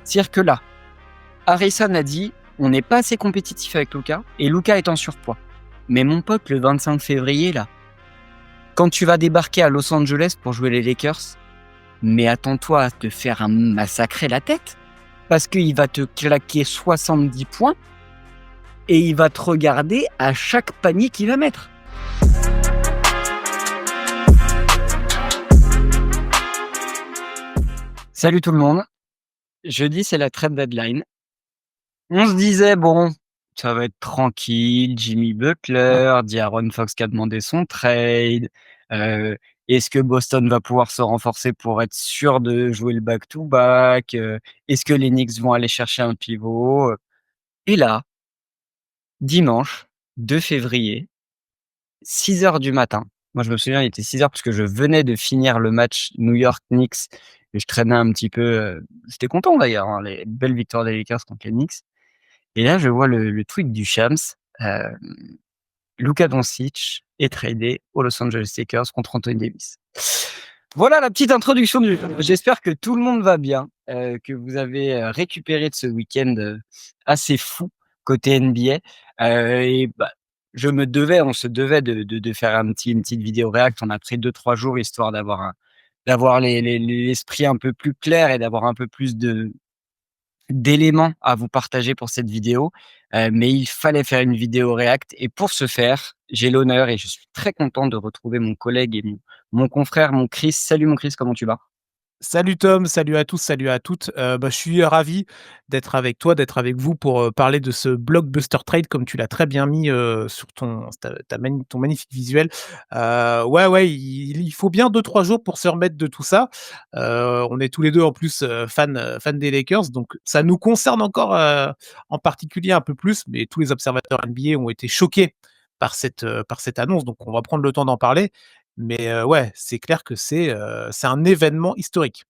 C'est-à-dire que là, Harrison a dit on n'est pas assez compétitif avec Luka et Luka est en surpoids. Mais mon pote, le 25 février, là, quand tu vas débarquer à Los Angeles pour jouer les Lakers, mais attends-toi à te faire massacrer la tête. Parce qu'il va te claquer 70 points et il va te regarder à chaque panier qu'il va mettre. Salut tout le monde. Jeudi, c'est la trade deadline. On se disait, bon, ça va être tranquille. Jimmy Butler, De'Aaron Fox qui a demandé son trade. Est-ce que Boston va pouvoir se renforcer pour être sûr de jouer le back-to-back? Est-ce que les Knicks vont aller chercher un pivot? Et là, dimanche 2 février, 6h du matin. Moi, je me souviens, il était 6h parce que je venais de finir le match New York Knicks et je traînais un petit peu. J'étais content d'ailleurs, hein, les belles victoires des Lakers contre les Knicks. Et là, je vois le tweet du Shams. Luka Doncic est tradé aux Los Angeles Lakers contre Anthony Davis. Voilà la petite introduction du. J'espère que tout le monde va bien, que vous avez récupéré de ce week-end assez fou côté NBA. Et bah, on se devait de faire une petite vidéo react. On a pris 2-3 jours histoire d'avoir l'esprit un peu plus clair et d'avoir un peu plus d'éléments à vous partager pour cette vidéo, mais il fallait faire une vidéo react et pour ce faire, j'ai l'honneur et je suis très content de retrouver mon collègue et mon confrère, mon Chris. Salut mon Chris, comment tu vas? Salut Tom, salut à tous, salut à toutes. Je suis ravi d'être avec toi, d'être avec vous pour, parler de ce blockbuster trade comme tu l'as très bien mis, sur ton magnifique visuel. Ouais, il faut bien 2-3 jours pour se remettre de tout ça. On est tous les 2 en plus, fans des Lakers, donc ça nous concerne encore, en particulier un peu plus, mais tous les observateurs NBA ont été choqués par cette annonce, donc on va prendre le temps d'en parler. Mais ouais, c'est clair que c'est un événement historique.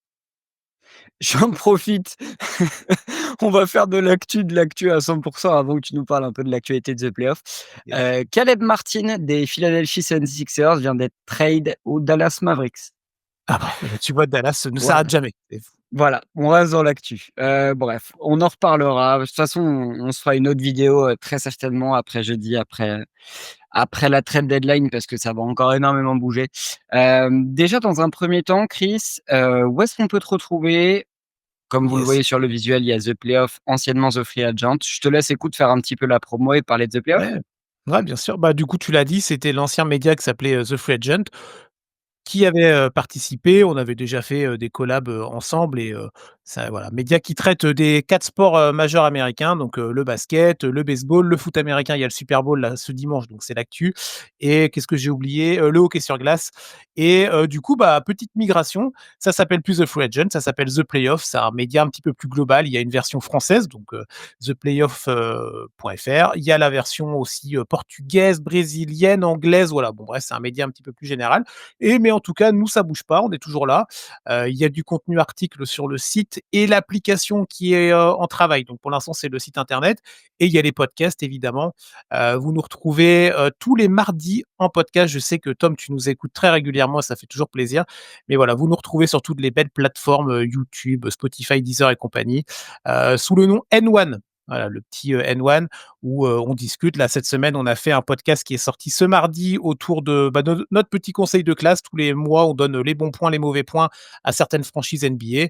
J'en profite. On va faire de l'actu à 100% avant que tu nous parles un peu de l'actualité de The Playoff. Yes. Caleb Martin des Philadelphia 76ers vient d'être trade aux Dallas Mavericks. Ah bah, tu vois, Dallas ne Voilà. s'arrête jamais. C'est fou. Voilà, on reste dans l'actu. Bref, on en reparlera. De toute façon, on se fera une autre vidéo, très certainement après jeudi, après la trade deadline parce que ça va encore énormément bouger. Déjà dans un premier temps, Chris, où est-ce qu'on peut te retrouver? Comme vous le Yes. voyez sur le visuel, il y a The Playoff, anciennement The Free Agent. Je te laisse, écoute, faire un petit peu la promo et parler de The Playoff. Ouais. Ouais, bien sûr. Bah, du coup, tu l'as dit, c'était l'ancien média qui s'appelait, The Free Agent. Qui avait, participé. On avait déjà fait, des collabs, ensemble et ça voilà, média qui traite, des 4 sports, majeurs américains, donc le basket, le baseball, le foot américain, il y a le Super Bowl là ce dimanche, donc c'est l'actu et qu'est-ce que j'ai oublié? Le hockey sur glace et du coup, bah, petite migration, ça s'appelle plus The Free Agent, ça s'appelle The Playoff, c'est un média un petit peu plus global. Il y a une version française, donc theplayoff, .fr. Il y a la version aussi, portugaise, brésilienne, anglaise, voilà, bon bref, c'est un média un petit peu plus général mais en tout cas, nous, ça bouge pas, on est toujours là. Il y a du contenu article sur le site et l'application qui est, en travail. Donc pour l'instant, c'est le site internet et il y a les podcasts évidemment. Vous nous retrouvez, tous les mardis en podcast. Je sais que Tom, tu nous écoutes très régulièrement, ça fait toujours plaisir. Mais voilà, vous nous retrouvez sur toutes les belles plateformes, YouTube, Spotify, Deezer et compagnie, sous le nom N1. Voilà, le petit, N1 où, on discute. Là, cette semaine, on a fait un podcast qui est sorti ce mardi autour de, bah, notre petit conseil de classe. Tous les mois, on donne les bons points, les mauvais points à certaines franchises NBA.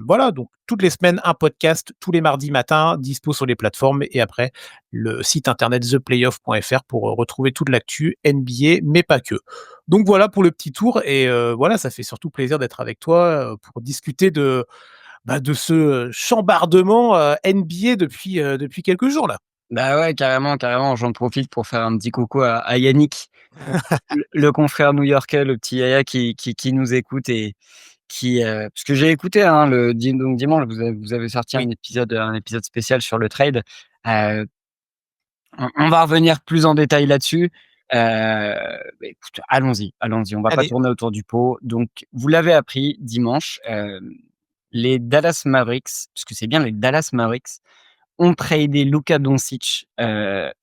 Voilà, donc toutes les semaines, un podcast tous les mardis matins, dispo sur les plateformes et après le site internet theplayoff.fr pour, retrouver toute l'actu NBA, mais pas que. Donc voilà pour le petit tour et voilà, ça fait surtout plaisir d'être avec toi, pour discuter de ce, chambardement, NBA depuis quelques jours là. Bah ouais, carrément, carrément. J'en profite pour faire un petit coucou à Yannick, le confrère new-yorkais, le petit Yaya qui nous écoute et parce que j'ai écouté, hein, donc dimanche, vous avez sorti Oui. un épisode spécial sur le trade. Heu, on va revenir plus en détail là-dessus. Écoute, allons-y, on va pas Allez. tourner autour du pot. Donc vous l'avez appris dimanche, les Dallas Mavericks, parce que c'est bien les Dallas Mavericks, ont tradé Luka Doncic,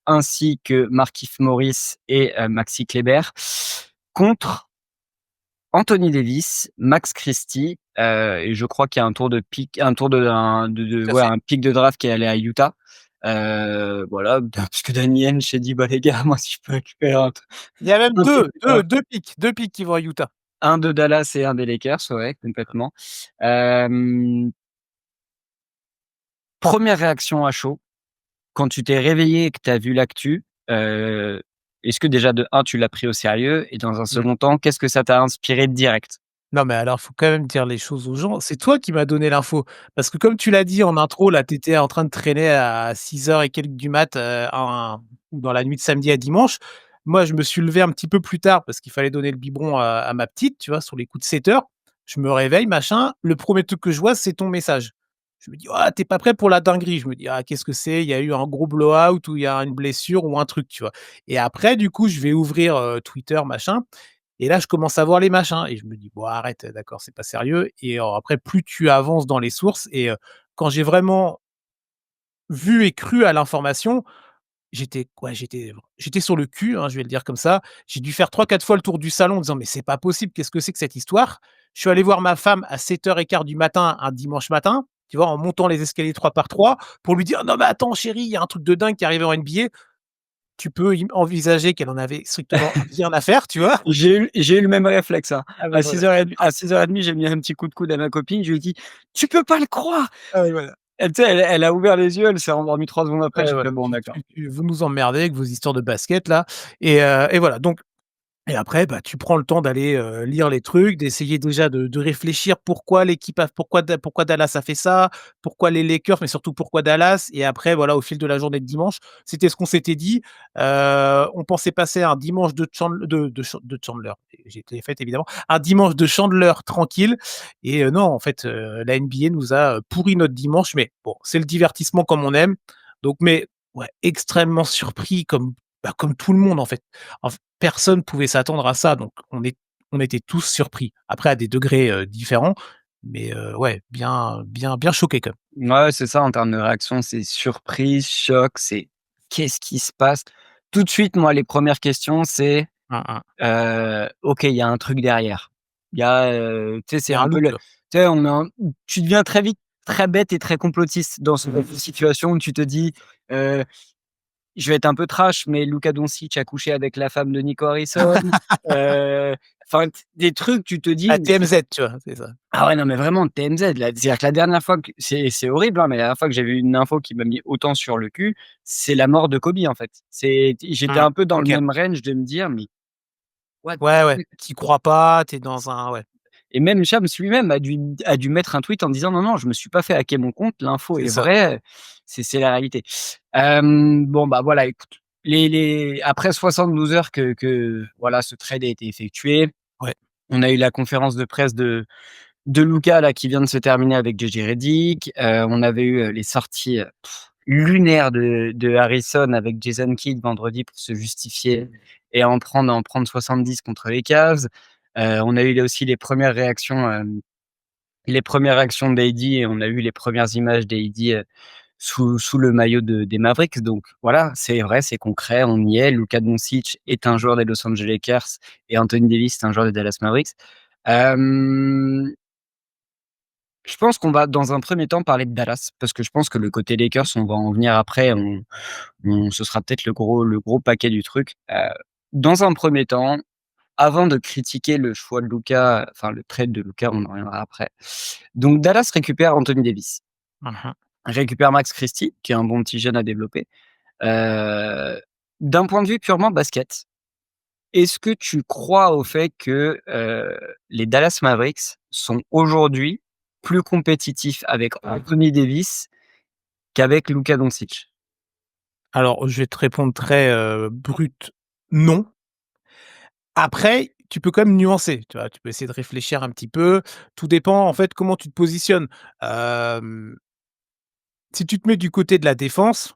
ainsi que Markieff Morris et Maxi Kleber contre Anthony Davis, Max Christie, et je crois qu'il y a un tour de Tout à ouais, fait. un pick de draft qui est allé à Utah. Voilà, parce que Danny Ainge s'est dit: «Bah, les gars, moi, si je peux récupérer Il y a même un pick de draft, 2 picks qui vont à Utah. un de Dallas et un des Lakers», ouais, complètement. Hem, 1re réaction à chaud, quand tu t'es réveillé et que tu as vu l'actu, est-ce que déjà de un tu l'as pris au sérieux et dans un Mmh. second temps, qu'est-ce que ça t'a inspiré direct? Non, mais alors, faut quand même dire les choses aux gens. C'est toi qui m'as donné l'info. Parce que comme tu l'as dit en intro, là, tu étais en train de traîner à 6 heures et quelques du mat, dans la nuit de samedi à dimanche. Moi, je me suis levé un petit peu plus tard parce qu'il fallait donner le biberon à ma petite, tu vois, sur les coups de 7 heures. Je me réveille, machin. Le premier truc que je vois, c'est ton message. Je me dis: «Ah, tu pas prêt pour la dinguerie?» Je me dis: «Ah, qu'est-ce que c'est? Il y a eu un gros blowout ou il y a une blessure ou un truc», tu vois? Et après, du coup, je vais ouvrir, Twitter, machin. Et là, je commence à voir les machins et je me dis: «Bon arrête, d'accord, c'est pas sérieux» et après plus tu avances dans les sources et quand j'ai vraiment vu et cru à l'information, j'étais sur le cul, hein, je vais le dire comme ça. J'ai dû faire 3-4 fois le tour du salon en disant: «Mais c'est pas possible, qu'est-ce que c'est que cette histoire?» Je suis allé voir ma femme à 7h15 du matin, un dimanche matin, tu vois? En montant les escaliers 3 par 3 pour lui dire: «Non mais attends chérie, il y a un truc de dingue qui est arrivé en NBA». Tu peux envisager qu'elle en avait strictement rien à faire, tu vois? J'ai eu le même réflexe, hein. Ah bah voilà. À 6:30, j'ai mis un petit coup de coude à ma copine, je lui ai dit: «Tu peux pas le croire!» Ah oui, voilà. Elle, tu sais, elle a ouvert les yeux, elle s'est rendormie 3 secondes après, Ouais, j'ai fait: voilà, «Bon, d'accord». vous nous emmerdez avec vos histoires de basket là et voilà donc et après, bah, tu prends le temps d'aller, lire les trucs, d'essayer déjà de réfléchir pourquoi Dallas a fait ça? Pourquoi les Lakers? Mais surtout pourquoi Dallas? Et après voilà, au fil de la journée de dimanche, c'était ce qu'on s'était dit. On pensait passer un dimanche de Chandler, j'ai été faite évidemment, un dimanche de Chandler tranquille et non en fait, la NBA nous a, pourri notre dimanche mais bon, c'est le divertissement comme on aime donc mais ouais, extrêmement surpris comme tout le monde en fait. Personne pouvait s'attendre à ça, donc on était tous surpris. Après à des degrés, différents, mais ouais, bien choqués quand même. Ouais, c'est ça en termes de réaction, c'est surprise, choc, c'est: «Qu'est-ce qui se passe?» Tout de suite, moi, les premières questions, c'est, Mmh mh. OK, il y a un truc derrière. Il y a, tu sais, Il c'est y a un un peu look, le tu sais, on est un tu deviens très vite très bête et très complotiste dans ce genre de situation où tu te dis, heu je vais être un peu trash, mais Luka Doncic a couché avec la femme de Nico Harrison, heu, enfin des trucs, tu te dis: à «Mais c'est» TMZ, tu vois? C'est ça. ah ouais, non, mais vraiment TMZ là, c'est-à-dire que la dernière fois que c'est horrible, hein, mais la dernière fois que j'ai vu une info qui m'a mis autant sur le cul, c'est la mort de Kobe, en fait. J'étais Mmh. un peu dans le OK. même range de me dire: «Mais what the Ouais, ouais, fuck?» tu y crois pas, tu es dans un ouais, Et même Shams lui-même a dû mettre un tweet en disant: «Non, non, je me suis pas fait hacker mon compte, l'info c'est est ça. vraie, c'est la réalité». Bon, bah, voilà, écoute, les après 72 heures que voilà, ce trade a été effectué, Ouais. on a eu la conférence de presse de Luka là qui vient de se terminer avec JJ Redick, on avait eu, les sorties, lunaires de Harrison avec Jason Kidd vendredi pour se justifier et en prendre 70 contre les Cavs. On a eu aussi les premières réactions d'AD et on a eu les premières images d'AD, sous le maillot des Mavericks. Donc voilà, c'est vrai, c'est concret, on y est. Luka Doncic est un joueur des Los Angeles Lakers et Anthony Davis est un joueur des Dallas Mavericks. Hem, je pense qu'on va dans un premier temps parler de Dallas parce que je pense que le côté Lakers, on va en venir après, on ce sera peut-être le gros paquet du truc. Dans un premier temps, avant de critiquer le choix de Luka, enfin le trade de Luka, on en reviendra après. Donc Dallas récupère Anthony Davis, Mmh mh. récupère Max Christie, qui est un bon petit jeune à développer. Heu, D'un point de vue purement basket, est-ce que tu crois au fait que, les Dallas Mavericks sont aujourd'hui plus compétitifs avec Anthony Davis qu'avec Luka Doncic? Alors je vais te répondre très, brut, non. Après, tu peux quand même nuancer, tu vois? Tu peux essayer de réfléchir un petit peu. Tout dépend en fait comment tu te positionnes. Hem, Si tu te mets du côté de la défense,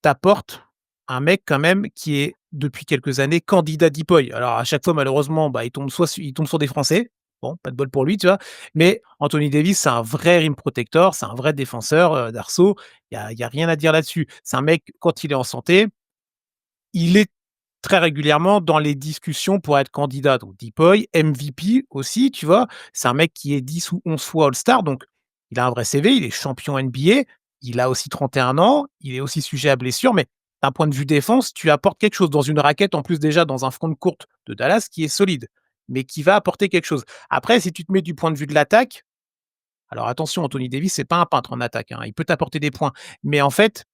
t'apportes un mec quand même qui est, depuis quelques années, candidat DPOY. Alors à chaque fois malheureusement, bah, il tombe sur des Français. Bon, pas de bol pour lui, tu vois? Mais Anthony Davis, c'est un vrai rim protector, c'est un vrai défenseur, d'arceau. Il y a rien à dire là-dessus. C'est un mec, quand il est en santé, il est très régulièrement dans les discussions pour être candidat. Donc Deepoy, MVP aussi, tu vois? C'est un mec qui est 10 ou 11 fois All-Star, donc il a un vrai CV, il est champion NBA, il a aussi 31 ans, il est aussi sujet à blessure, mais d'un point de vue défense, tu apportes quelque chose dans une raquette, en plus déjà dans un front de courte de Dallas qui est solide, mais qui va apporter quelque chose. Après, si tu te mets du point de vue de l'attaque, alors attention, Anthony Davis, c'est pas un peintre en attaque, hein, il peut t'apporter des points, mais en fait,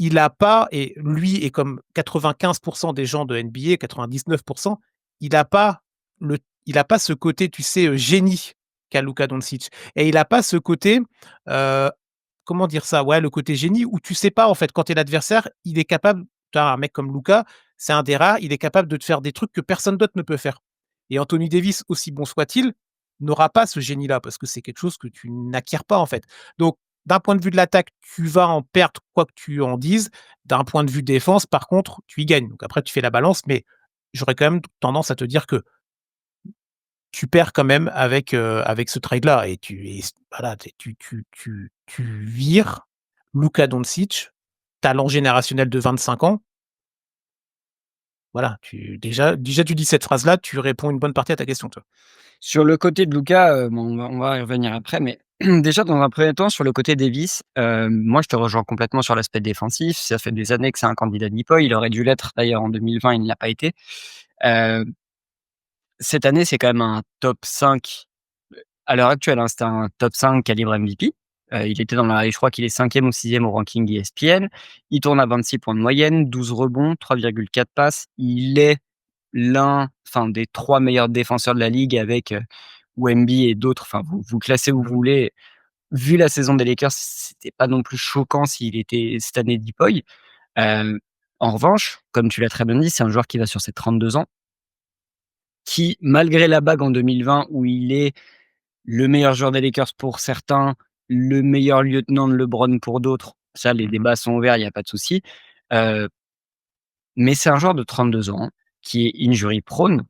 il a pas et lui et comme 95 des gens de NBA, 99, il a pas le il a pas ce côté, tu sais, génie qu'a Luka Doncic et il a pas ce côté, heu, comment dire ça? Ouais, le côté génie où tu sais pas, en fait, quand tu es l'adversaire, il est capable tu as un mec comme Luka, c'est un des rares, il est capable de te faire des trucs que personne d'autre ne peut faire et Anthony Davis, aussi bon soit-il, n'aura pas ce génie-là parce que c'est quelque chose que tu n'acquiers pas, en fait. Donc d'un point de vue de l'attaque, tu vas en perdre quoi que tu en dises. D'un point de vue défense, par contre, tu y gagnes. Donc après, tu fais la balance, mais j'aurais quand même tendance à te dire que tu perds quand même avec ce trade-là et voilà, tu vires Luka Doncic, talent générationnel de 25 ans. Voilà, déjà tu dis cette phrase-là, tu réponds une bonne partie à ta question, toi. Sur le côté de Luka, bon, on va y revenir après, mais déjà dans un premier temps sur le côté Davis, moi je te rejoins complètement sur l'aspect défensif. Ça fait des années que c'est un candidat DPOY, il aurait dû l'être d'ailleurs en 2020, il ne l'a pas été. Heu, Cette année, c'est quand même un top 5 à l'heure actuelle, hein, c'était un top 5 calibre MVP. Il était dans la je crois qu'il est 5e ou 6e au ranking ESPN. Il tourne à 26 points de moyenne, 12 rebonds, 3,4 passes. Il est des 3 meilleurs défenseurs de la ligue avec, Wemby et d'autres, enfin vous classez où vous voulez. Vu la saison des Lakers, c'était pas non plus choquant s'il était cette année DPOY. Hem, En revanche, comme tu l'as très bien dit, c'est un joueur qui va sur ses 32 ans, qui malgré la bague en 2020 où il est le meilleur joueur des Lakers pour certains, le meilleur lieutenant de LeBron pour d'autres, ça les Mmh. débats sont ouverts, il y a pas de souci. Heu, mais c'est un joueur de 32 ans qui est injury prone.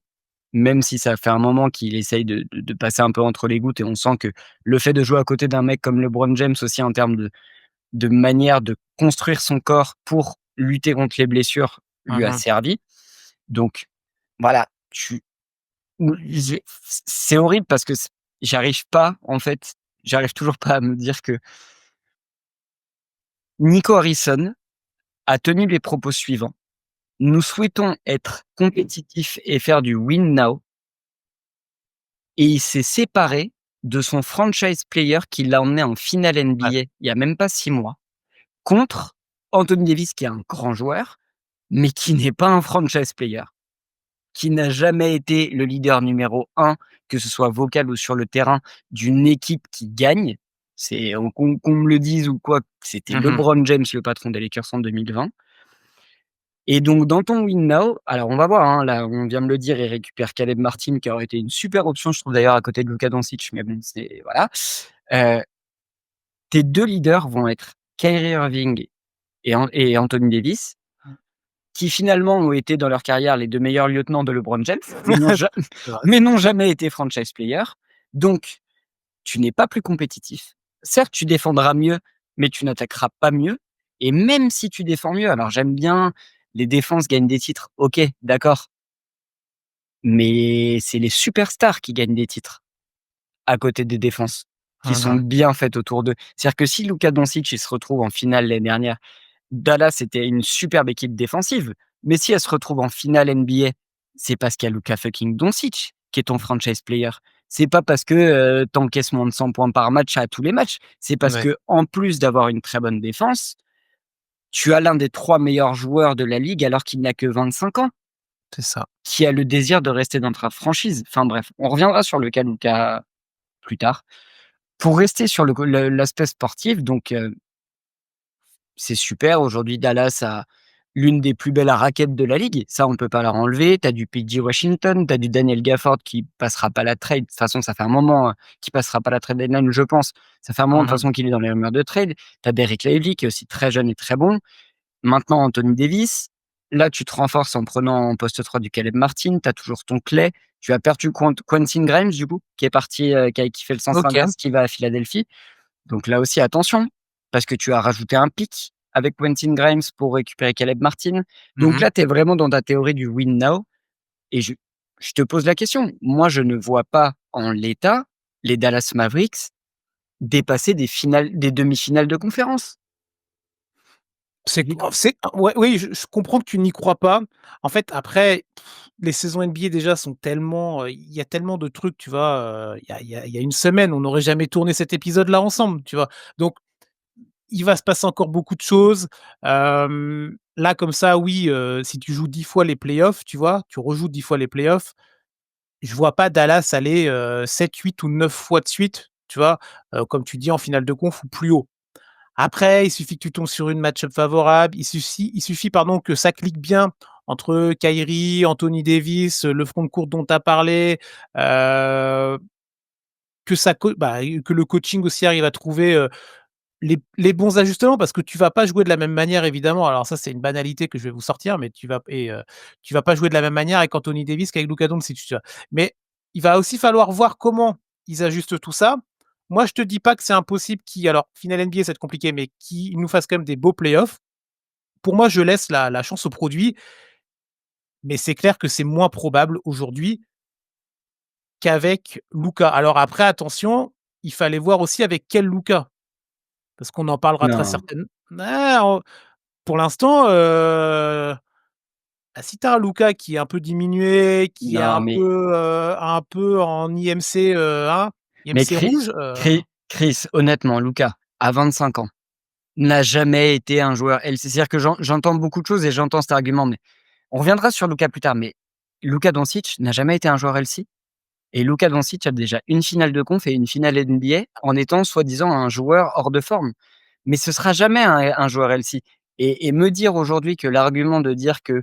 Même si ça fait un moment qu'il essaye de passer un peu entre les gouttes et on sent que le fait de jouer à côté d'un mec comme LeBron James aussi en termes de manière de construire son corps pour lutter contre les blessures lui a Mmh. servi. Donc voilà, tu j'ai c'est horrible parce que j'arrive pas en fait, j'arrive toujours pas à me dire que Nico Harrison a tenu les propos suivants: «Nous souhaitons être compétitifs et faire du win now». Et il s'est séparé de son franchise player qui l'a emmené en finale Ouais, NBA il y a même pas 6 mois, contre Anthony Davis qui est un grand joueur, mais qui n'est pas un franchise player, qui n'a jamais été le leader numéro un, que ce soit vocal ou sur le terrain, d'une équipe qui gagne. C'est qu'on me le dise ou quoi, c'était mmh. LeBron James, le patron des Lakers en 2020. Et donc dans ton win now, alors on va voir, hein, là, on vient de le dire, il récupère Caleb Martin qui aurait été une super option, je trouve d'ailleurs à côté de Luka Doncic, mais bon, c'est voilà. Heu, Tes 2 leaders vont être Kyrie Irving et Anthony Davis, qui finalement ont été dans leur carrière les 2 meilleurs lieutenants de LeBron James, mais C'est vrai. mais n'ont jamais été franchise player. Donc tu n'es pas plus compétitif. Certes, tu défendras mieux, mais tu n'attaqueras pas mieux. Et même si tu défends mieux, alors j'aime bien les défenses gagnent des titres, OK, d'accord. Mais c'est les superstars qui gagnent des titres, à côté des défenses, qui sont Mmh. bien faites autour d'eux. C'est-à-dire que si Luka Doncic, il se retrouve en finale l'année dernière, Dallas était une superbe équipe défensive, mais si elle se retrouve en finale NBA, c'est parce qu'il y a Luka fucking Doncic qui est ton franchise player. C'est pas parce que, tu encaisses moins de 100 points par match à tous les matchs. C'est parce Ouais, que en plus d'avoir une très bonne défense, tu as l'un des 3 meilleurs joueurs de la ligue alors qu'il n'a que 25 ans, c'est ça. qui a le désir de rester dans ta franchise. Enfin bref, on reviendra sur le cas Luka plus tard. Pour rester sur l'aspect sportif, donc c'est super. Aujourd'hui, Dallas a l'une des plus belles raquettes de la ligue. Ça, on ne peut pas leur enlever. Tu as du PG Washington, tu as du Daniel Gafford qui passera pas la trade. De toute façon, ça fait un moment qu'il passera pas la trade deadline, je pense. Ça fait un moment de toute Mmh. façon qu'il est dans les rumeurs de trade. Tu as Derrick Lively qui est aussi très jeune et très bon. Maintenant, Anthony Davis. Là, tu te renforces en prenant en poste 3 du Caleb Martin. Tu as toujours ton Clay. Tu as perdu Quentin Grimes, du coup, qui est parti, qui fait le sens OK. inverse, qui va à Philadelphie. Donc là aussi, attention, parce que tu as rajouté un pic. avec Quentin Grimes pour récupérer Caleb Martin. Mmh Donc mh. là, tu es vraiment dans ta théorie du win now et je te pose la question. Moi, je ne vois pas en l'état les Dallas Mavericks dépasser des demi-finales de conférence. C'est C'est q évident. c'est ouais, oui, je comprends que tu n'y crois pas. En fait, après, les saisons NBA déjà sont tellement, il y a tellement de trucs, tu vois? Il y a une semaine, on n'aurait jamais tourné cet épisode-là ensemble, tu vois? Donc il va se passer encore beaucoup de choses. Là, comme ça, oui, si tu joues 10 fois les playoffs, tu vois? Tu rejoues 10 fois les playoffs, je vois pas Dallas aller, 7, 8 ou 9 fois de suite, tu vois? Comme tu dis en finale de conf ou plus haut. Après, il suffit que tu tombes sur une match-up favorable, il suffit pardon que ça clique bien entre Kyrie, Anthony Davis, le front de court dont tu as parlé, heu, que le coaching aussi arrive à trouver, les bons ajustements parce que tu vas pas jouer de la même manière évidemment. Alors ça, c'est une banalité que je vais vous sortir, mais tu vas pas jouer de la même manière avec Anthony Davis qu'avec Luka Doncic, tu vois? Mais il va aussi falloir voir comment ils ajustent tout ça. Moi, je te dis pas que c'est impossible alors finale NBA, ça va être compliqué, mais qu'ils nous fassent quand même des beaux playoffs. Pour moi, je laisse la chance au produit, mais c'est clair que c'est moins probable aujourd'hui qu'avec Luka. Alors après attention, il fallait voir aussi avec quel Luka, parce qu'on en parlera très Non, certainement. Pour l'instant, si tu as un Luka qui est un peu diminué, qui est non, un peu en IMC, hein, mais IMC rouge, Chris, honnêtement, Luka, à 25 ans, n'a jamais été un joueur LC. C'est-à-dire que j'entends beaucoup de choses et j'entends cet argument, mais on reviendra sur Luka plus tard, mais Luka Doncic n'a jamais été un joueur LC et Luka Doncic a déjà une finale de conf et une finale NBA en étant soi-disant un joueur hors de forme. Mais ce sera jamais un joueur LC et me dire aujourd'hui que l'argument de dire que: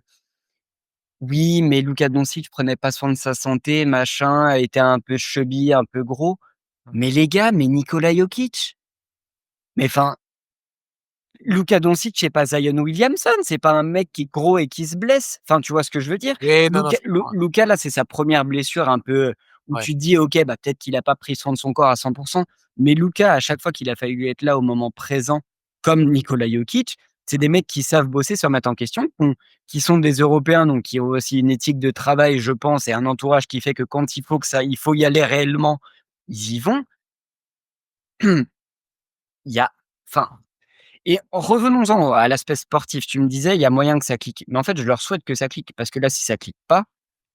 «Oui, mais Luka Doncic prenait pas soin de sa santé, machin, était un peu chubby, un peu gros». Mais les gars, mais Nikola Jokic, mais enfin, Luka Doncic, c'est pas Zion Williamson, c'est pas un mec qui est gros et qui se blesse. Enfin, tu vois ce que je veux dire? oui, non, non, je comprends, Luka, là, c'est sa première blessure un peu où ouais. tu te dis: «OK, bah, peut-être qu'il a pas pris soin de son corps à 100. Mais Luka, à chaque fois qu'il a fallu être là au moment présent, comme Nikola Jokic, c'est des mecs qui savent bosser, se remettre en question, qui sont des Européens, donc qui ont aussi une éthique de travail, je pense, et un entourage qui fait que quand il faut y aller réellement, ils y vont. Il y a enfin et revenons-en à l'aspect sportif. Tu me disais, il y a moyen que ça clique. Mais en fait, je leur souhaite que ça clique parce que là, si ça clique pas,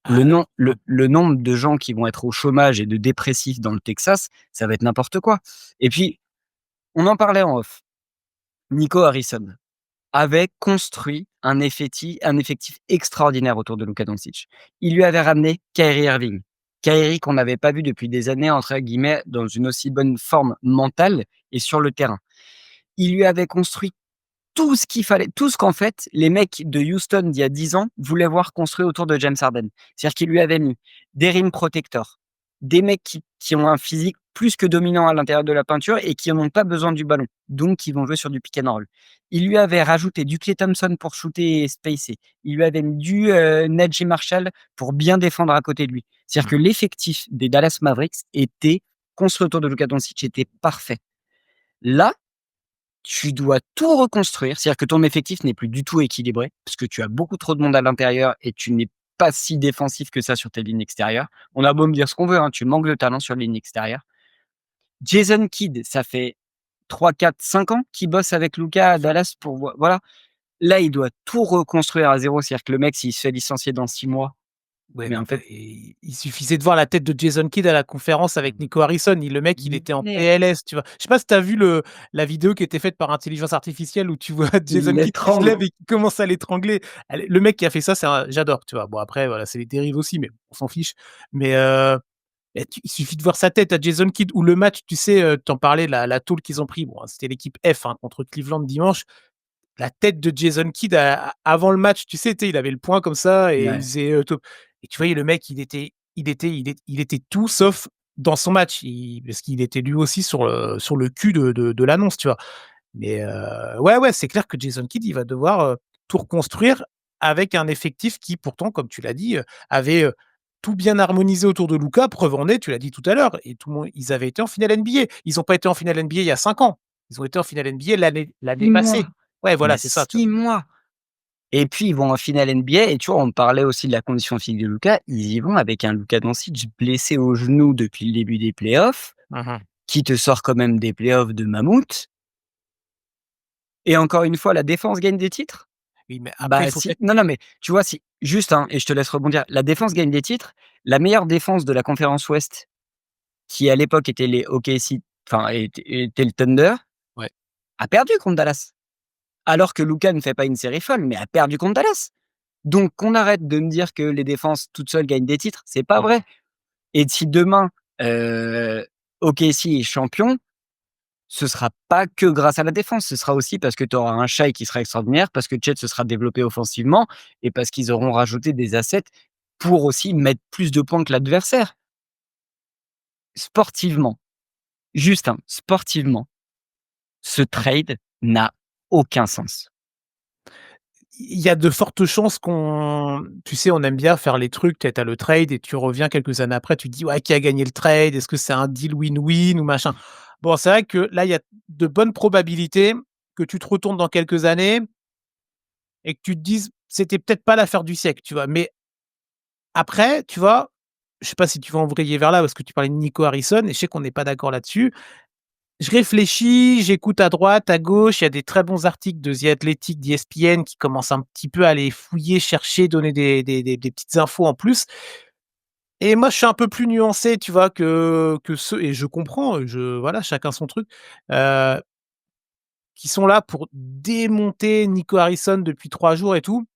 Ah le nombre de gens qui vont être au chômage et de dépressifs dans le Texas, ça va être n'importe quoi. Et puis, on en parlait en off. Nico Harrison avait construit un effectif extraordinaire autour de Luka Doncic. Il lui avait ramené Kyrie Irving. Kyrie qu'on n'avait pas vu depuis des années, entre guillemets, dans une aussi bonne forme mentale et sur le terrain. Il lui avait construit tout ce qu'il fallait, tout ce qu'en fait, les mecs de Houston d'il y a 10 ans voulaient voir construit autour de James Harden. C'est-à-dire qu'il lui avait mis des rim protectors, des mecs qui ont un physique plus que dominant à l'intérieur de la peinture et qui n'ont pas besoin du ballon, donc qui vont jouer sur du pick and roll. Il lui avait rajouté du Klay Thompson pour shooter et spacer. Il lui avait mis du Najee Marshall pour bien défendre à côté de lui. C'est-à-dire que l'effectif des Dallas Mavericks était construit autour de Luka Doncic, était parfait. Là, tu dois tout reconstruire, c'est-à-dire que ton effectif n'est plus du tout équilibré, parce que tu as beaucoup trop de monde à l'intérieur et tu n'es pas si défensif que ça sur tes lignes extérieures. On a beau me dire ce qu'on veut, hein, tu manques de talent sur les lignes extérieures. Jason Kidd, ça fait 3, 4, 5 ans qu'il bosse avec Luka à Dallas pour voilà. Là, il doit tout reconstruire à zéro, c'est-à-dire que le mec, s'il se fait licencier dans 6 mois, ouais, mais non, en fait, mais il suffisait de voir la tête de Jason Kidd à la conférence avec Nico Harrison. Le mec, il était en mais PLS, tu vois? Je sais pas si tu as vu la vidéo qui était faite par intelligence artificielle où tu vois il Jason Kidd qui se l'étrangle. lève et qui commence à l'étrangler. Allez, le mec qui a fait ça, j'adore, tu vois? Bon après voilà, c'est les dérives aussi, mais on s'en fiche. Mais il suffit de voir sa tête à Jason Kidd ou le match, tu sais, tu en parlais, la tôle qu'ils ont pris. Bon, c'était l'équipe F, hein, contre Cleveland dimanche. La tête de Jason Kidd avant le match, tu sais, il avait le poing comme ça et il Ouais. faisait, top et tu voyais le mec, il était tout sauf dans son match. Parce qu'il était lui aussi sur le cul de l'annonce, tu vois? Mais ouais, ouais, c'est clair que Jason Kidd, il va devoir, tout reconstruire avec un effectif qui pourtant, comme tu l'as dit, avait, tout bien harmonisé autour de Luka. Preuve en est, tu l'as dit tout à l'heure et tout le monde ils avaient été en finale NBA. Ils ont pas été en finale NBA il y a 5 ans. Ils ont été en finale NBA l'année 6 mois. passée. Ouais, Il voilà, a c'est ça, tu vois? 6 mois et puis ils vont en finale NBA et tu vois, on parlait aussi de la condition physique de Luka. Ils y vont avec un Luka Doncic blessé au genou depuis le début des playoffs, Mmh. qui te sort quand même des playoffs de mammouth et encore une fois, la défense gagne des titres? Oui, mais après il Bah, faut si peut-être non, non, mais tu vois, si juste, hein, et je te laisse rebondir, la défense gagne des titres. La meilleure défense de la conférence ouest, qui à l'époque était les OKC, enfin était le Thunder, ouais. a perdu contre Dallas. Alors que Luka ne fait pas une série folle, mais a perdu contre Dallas. Donc qu'on arrête de me dire que les défenses toutes seules gagnent des titres, c'est pas Mmh. vrai. Et si demain, OKC est champion, ce sera pas que grâce à la défense, ce sera aussi parce que tu auras un Shai qui sera extraordinaire, parce que Chet se sera développé offensivement et parce qu'ils auront rajouté des assets pour aussi mettre plus de points que l'adversaire. Sportivement, juste, hein, sportivement, ce trade n'a aucun sens. Il y a de fortes chances qu'on tu sais, on aime bien faire les trucs, tu sais, le trade et tu reviens quelques années après, tu te dis: «Ouais, qui a gagné le trade? Est-ce que c'est un deal win-win ou machin?» Bon, c'est vrai que là, il y a de bonnes probabilités que tu te retournes dans quelques années et que tu te dises: «C'était peut-être pas l'affaire du siècle», tu vois? Mais après, tu vois, je sais pas si tu vas embrayer vers là parce que tu parlais de Nico Harrison et je sais qu'on n'est pas d'accord là-dessus. Je réfléchis, j'écoute à droite, à gauche, il y a des très bons articles de The Athletic, d'ESPN qui commencent un petit peu à aller fouiller, chercher, donner des petites infos en plus et moi je suis un peu plus nuancé, tu vois? Que ceux et je comprends, je voilà, chacun son truc, heu, qui sont là pour démonter Nico Harrison depuis 3 jours et tout.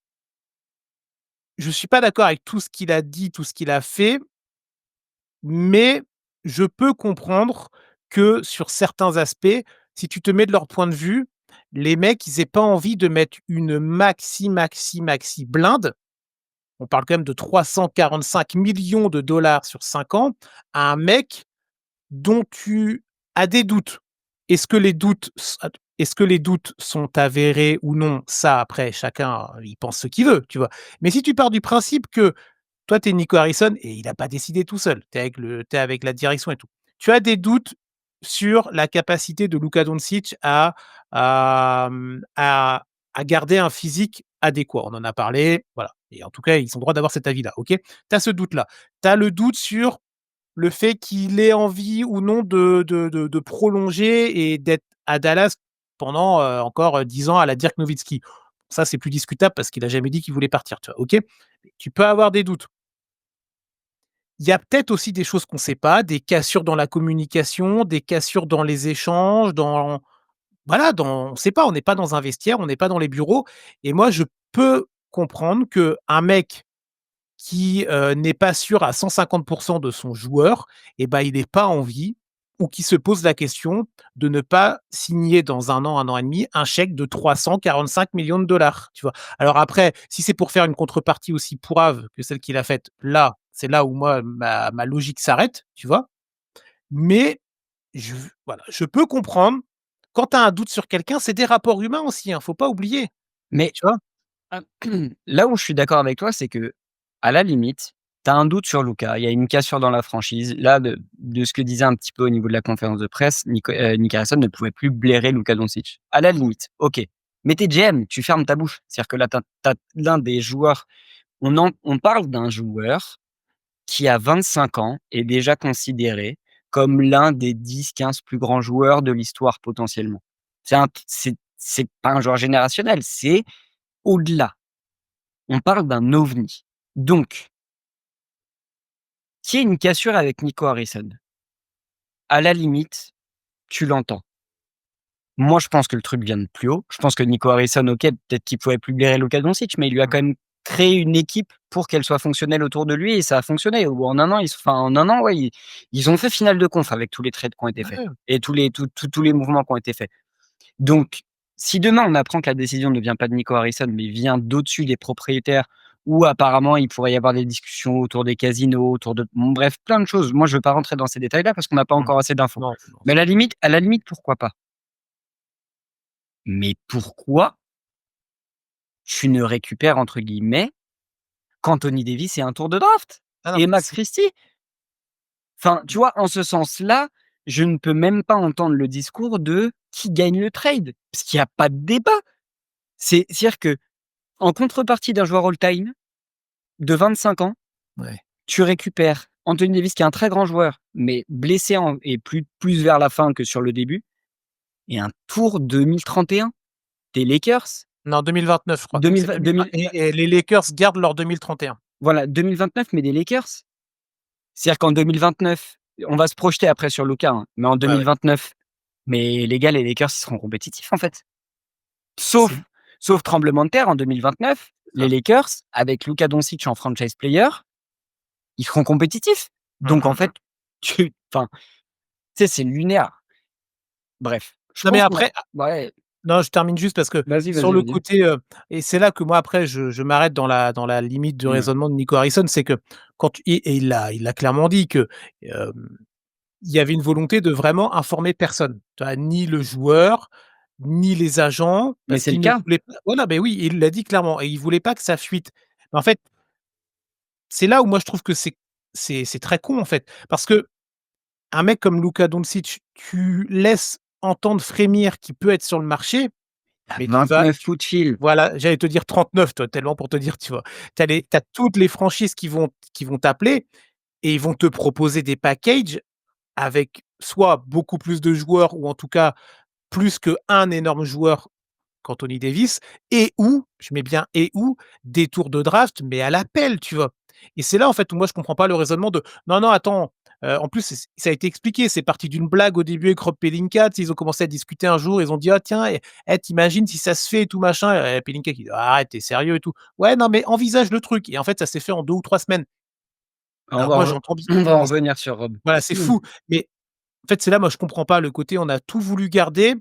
Je suis pas d'accord avec tout ce qu'il a dit, tout ce qu'il a fait, mais je peux comprendre que sur certains aspects, si tu te mets de leur point de vue, les mecs, ils aient pas envie de mettre une maxi blinde. On parle quand même de 345 millions de dollars sur 5 ans à un mec dont tu as des doutes. Est-ce que les doutes sont avérés ou non? Ça, après, chacun, il pense ce qu'il veut, tu vois? Mais si tu pars du principe que toi, tu es Nico Harrison et il a pas décidé tout seul. Tu es avec la direction et tout. Tu as des doutes sur la capacité de Luka Doncic à, mmh, à à garder un physique adéquat. On en a parlé, voilà et en tout cas, ils ont le droit d'avoir cet avis-là, OK? Tu as ce doute-là. Tu as le doute sur le fait qu'il ait envie ou non de prolonger et d'être à Dallas pendant, encore, 10 ans à la Dirk Nowitzki. Ça, c'est plus discutable parce qu'il a jamais dit qu'il voulait partir, tu vois? OK? Tu peux avoir des doutes. Il y a peut-être aussi des choses qu'on ne sait pas, des cassures dans la communication, des cassures dans les échanges, dans voilà, dans on sait pas, on n'est pas dans un vestiaire, on n'est pas dans les bureaux et moi je peux comprendre qu'un mec qui, n'est pas sûr à 150 de son joueur et ben, il ait pas envie ou qui se pose la question de ne pas signer dans un an et demi, un chèque de 345 millions de dollars, tu vois? Alors après, si c'est pour faire une contrepartie aussi pourrave que celle qu'il a faite, là, c'est là où moi ma logique s'arrête, tu vois? Mais je voilà, je peux comprendre quand tu as un doute sur quelqu'un, c'est des rapports humains aussi, hein, faut pas oublier, Mais tu vois? ah, là où je suis d'accord avec toi, c'est que à la limite, tu as un doute sur Luka, il y a une cassure dans la franchise. Là, de ce que disait un petit peu au niveau de la conférence de presse, Nick Harrison ne pouvait plus blairer Luka Doncic. À la limite, OK. Mais tu es GM, tu fermes ta bouche. C'est-à-dire que là, tu as l'un des joueurs on parle d'un joueur qui, à 25 ans, est déjà considéré comme l'un des 10-15 plus grands joueurs de l'histoire potentiellement. C'est pas un joueur générationnel, c'est au-delà. On parle d'un ovni. Donc, qu'il y ait une cassure avec Nico Harrison, à la limite, tu l'entends. Moi, je pense que le truc vient de plus haut. Je pense que Nico Harrison, OK, peut-être qu'il pouvait plus blairer Luka Doncic, mais il lui a Mmh. quand même créé une équipe pour qu'elle soit fonctionnelle autour de lui et ça a fonctionné. En un an, en un an, ouais, ils ont fait finale de conf avec tous les trades qui ont été faits Ouais, et tous les mouvements qui ont été faits. Donc, si demain on apprend que la décision ne vient pas de Nico Harrison, mais vient d'au-dessus des propriétaires, où apparemment il pourrait y avoir des discussions autour des casinos, autour de, bon, bref, plein de choses. Moi, je ne veux pas rentrer dans ces détails-là parce qu'on n'a pas mmh. encore assez d'infos. Non, non, Mais c'est à la limite, pourquoi pas? Mais pourquoi tu ne récupères entre guillemets qu'Anthony Davis ait un tour de draft ah non, et mais Max Christie? Enfin, tu vois, en ce sens-là, je ne peux même pas entendre le discours de qui gagne le trade, parce qu'il y a pas de débat. C'est-à-dire qu'en contrepartie d'un joueur all-time de 25 ans, Ouais. tu récupères Anthony Davis qui est un très grand joueur, mais blessé et plus vers la fin que sur le début et un tour 2031 des Lakers. Non, 2029, je crois. Donc 2020 c'est 2020 2000 et les Lakers gardent leur 2031. voilà, 2029 mais des Lakers. C'est-à-dire qu'en 2029, on va se projeter après sur Luka, hein, mais en Ouais, ouais. 2029, mais les gars, les Lakers, ils seront compétitifs, en fait. C'est Sauf tremblement de terre en 2029, les ça. Lakers, avec Luka Doncic en franchise player, ils seront compétitifs. Mmh Donc en mh, fait, mmh. enfin, tu sais, c'est lunaire. Bref, je Non mais pense qu'on a après ouais, non, je termine juste parce que vas-y, sur vas-y, le vas-y. côté, et c'est là que moi après je m'arrête dans la limite du Ouais. raisonnement de Nico Harrison, c'est que quand tu et il l'a clairement dit que, il y avait une volonté de vraiment informer personne. Tu vois? Ni le joueur, ni les agents, Mais parce c'est le qu'il ne cas. voulait pas voilà, beh, oui, il l'a dit clairement et il voulait pas que ça fuite. Mais en fait, c'est là où moi je trouve que c'est très con en fait, parce qu'un mec comme Luka Doncic, tu laisses entendre frémir qu'il peut être sur le marché, À mais tu vas 29 coups de fil. voilà, j'allais te dire 39 toi, tellement pour te dire, tu vois? Tu as toutes les franchises qui vont t'appeler et ils vont te proposer des packages avec soit beaucoup plus de joueurs ou en tout cas plus qu'un énorme joueur qu'Anthony Davis et ou, je mets bien et ou, des tours de draft, mais à l'appel, tu vois? Et c'est là, en fait, où moi je comprends pas le raisonnement de: «Non, non, attends», en plus ça a été expliqué, c'est parti d'une blague au début avec Rob Pelinka, tu sais, ils ont commencé à discuter un jour, ils ont dit: «Ah tiens, tu si ça se fait et tout machin?» Pelinka qui dit: «Arrête, tu es sérieux et tout?» «Ouais, non, mais envisage le truc» et en fait, ça s'est fait en 2 ou 3 semaines. On Alors va moi en j'entends bien on va en mais revenir sur Rob. voilà, c'est fou, mais en fait, c'est là, moi je comprends pas le côté on a tout voulu garder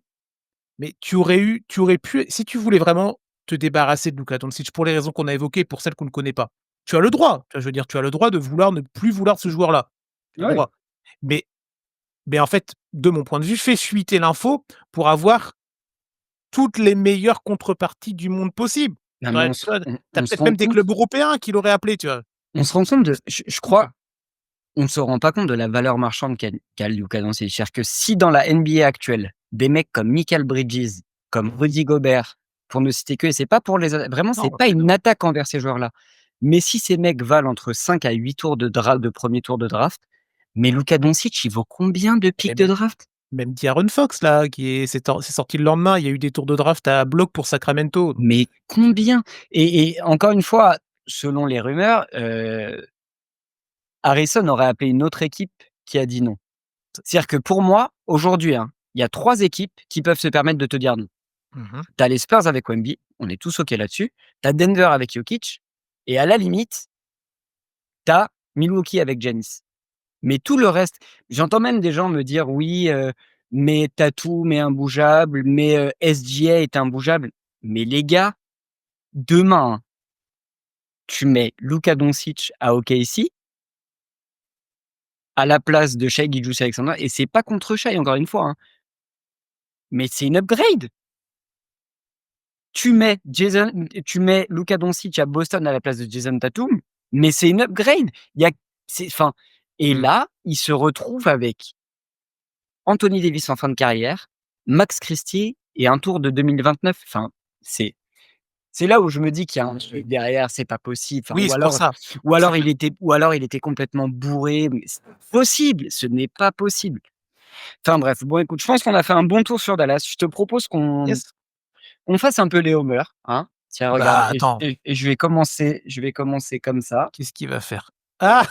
mais tu aurais pu si tu voulais vraiment te débarrasser de Luka Doncic pour les raisons qu'on a évoquées, pour celles qu'on ne connaît pas, tu as le droit, tu vois? Je veux dire, tu as le droit de vouloir ne plus vouloir ce joueur-là. Tu as le Ouais. droit. Mais en fait, de mon point de vue, fais fuiter l'info pour avoir toutes les meilleures contreparties du monde possible. Non, mais Tu vois? Tu as on se peut-être rend même des compte clubs européens qui l'auraient appelé, tu vois? je crois, on ne se rend pas compte de la valeur marchande qu'a Luka Doncic. C'est-à-dire que si dans la NBA actuelle, des mecs comme Mikal Bridges, comme Rudy Gobert, pour ne citer que et c'est pas pour les a vraiment, c'est Non, pas très bien. une attaque envers ces joueurs-là. Mais si ces mecs valent entre 5 à 8 tours de 1er tour de draft, mais Luka Doncic, il vaut combien de Mais pics de draft? même De'Aaron Fox là, qui est c'est sorti le lendemain, il y a eu des tours de draft à bloc pour Sacramento, donc Mais combien? Et encore une fois, selon les rumeurs, Harrison aurait appelé une autre équipe qui a dit non. C'est-à-dire que pour moi, aujourd'hui, hein, il y a 3 équipes qui peuvent se permettre de te dire non. mmh mh. Tu as les Spurs avec Wemby, on est tous OK là-dessus. Tu as Denver avec Jokic et à la limite, tu as Milwaukee avec Giannis. Mais tout le reste, j'entends même des gens me dire: «Oui, mais Tatum est imbougeable, mais SGA est imbougeable». Mais les gars, demain, hein, tu mets Luka Doncic à OKC à la place de Shai Gilgeous-Alexander et c'est pas contre Shai encore une fois, hein, mais c'est une upgrade. Tu mets Luka Doncic à Boston à la place de Jason Tatum, mais c'est une upgrade. Il y a c'est enfin et Mmh. là, il se retrouve avec Anthony Davis en fin de carrière, Max Christie et un tour de 2029. Enfin, c'est c'est là où je me dis qu'il y a un truc derrière, c'est pas possible. Enfin, Oui, c'est pour ça. ou alors il était complètement bourré, mais c'est pas possible, ce n'est pas possible. Enfin bref, bon écoute, je pense qu'on a fait un bon tour sur Dallas. Je te propose Yes. qu'on fasse un peu les homers, hein. Tiens regarde Bah, attends, et je vais commencer comme ça. qu'est-ce qu'il va faire? Ah!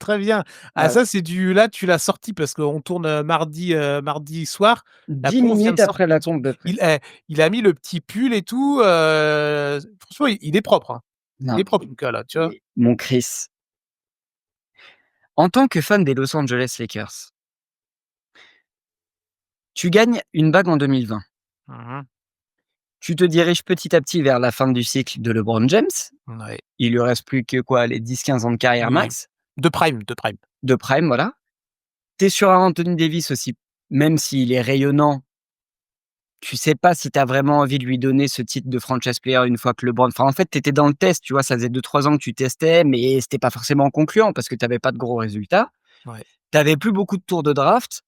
Très bien. Ah Heu, ça, c'est du là, tu l'as sorti parce qu'on tourne, mardi soir. La 10 conf vient de minutes après sortir. la tombe de Il presse. il a mis le petit pull et tout, franchement, il est propre, hein. Il Non, est propre Lucas là, tu vois? mais mon Chris, en tant que fan des Los Angeles Lakers, tu gagnes une bague en 2020. Mmh. Tu te diriges petit à petit vers la fin du cycle de LeBron James. Ouais. Il lui reste plus que quoi, les 10-15 ans de carrière Oui, max, de prime, de prime. de prime, voilà. Tu es sur un Anthony Davis aussi, même s'il est rayonnant, tu sais pas si tu as vraiment envie de lui donner ce titre de franchise player une fois que LeBron en fait, tu étais dans le test, tu vois? Ça faisait 2-3 ans que tu testais, mais c'était pas forcément concluant parce que tu avais pas de gros résultats. Ouais. Tu avais plus beaucoup de tours de draft.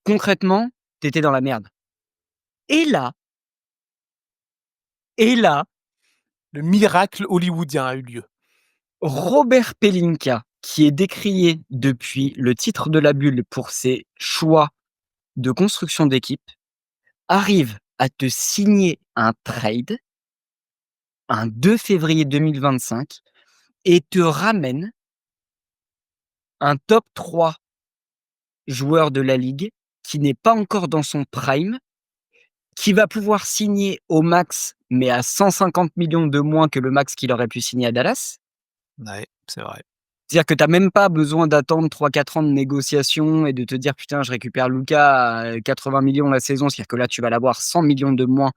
Concrètement, tu étais dans la merde et là, Et là, le miracle hollywoodien a eu lieu. Robert Pelinka, qui est décrié depuis le titre de la bulle pour ses choix de construction d'équipe, arrive à te signer un trade un 2 février 2025 et te ramène un top 3 joueur de la ligue qui n'est pas encore dans son prime, qui va pouvoir signer au max, mais à 150 millions de moins que le max qu'il aurait pu signer à Dallas. Ouais, c'est vrai. C'est-à-dire que tu as même pas besoin d'attendre 3-4 ans de négociation et de te dire putain, je récupère Luka à 80 millions la saison. C'est-à-dire que là, tu vas l'avoir 100 millions de moins.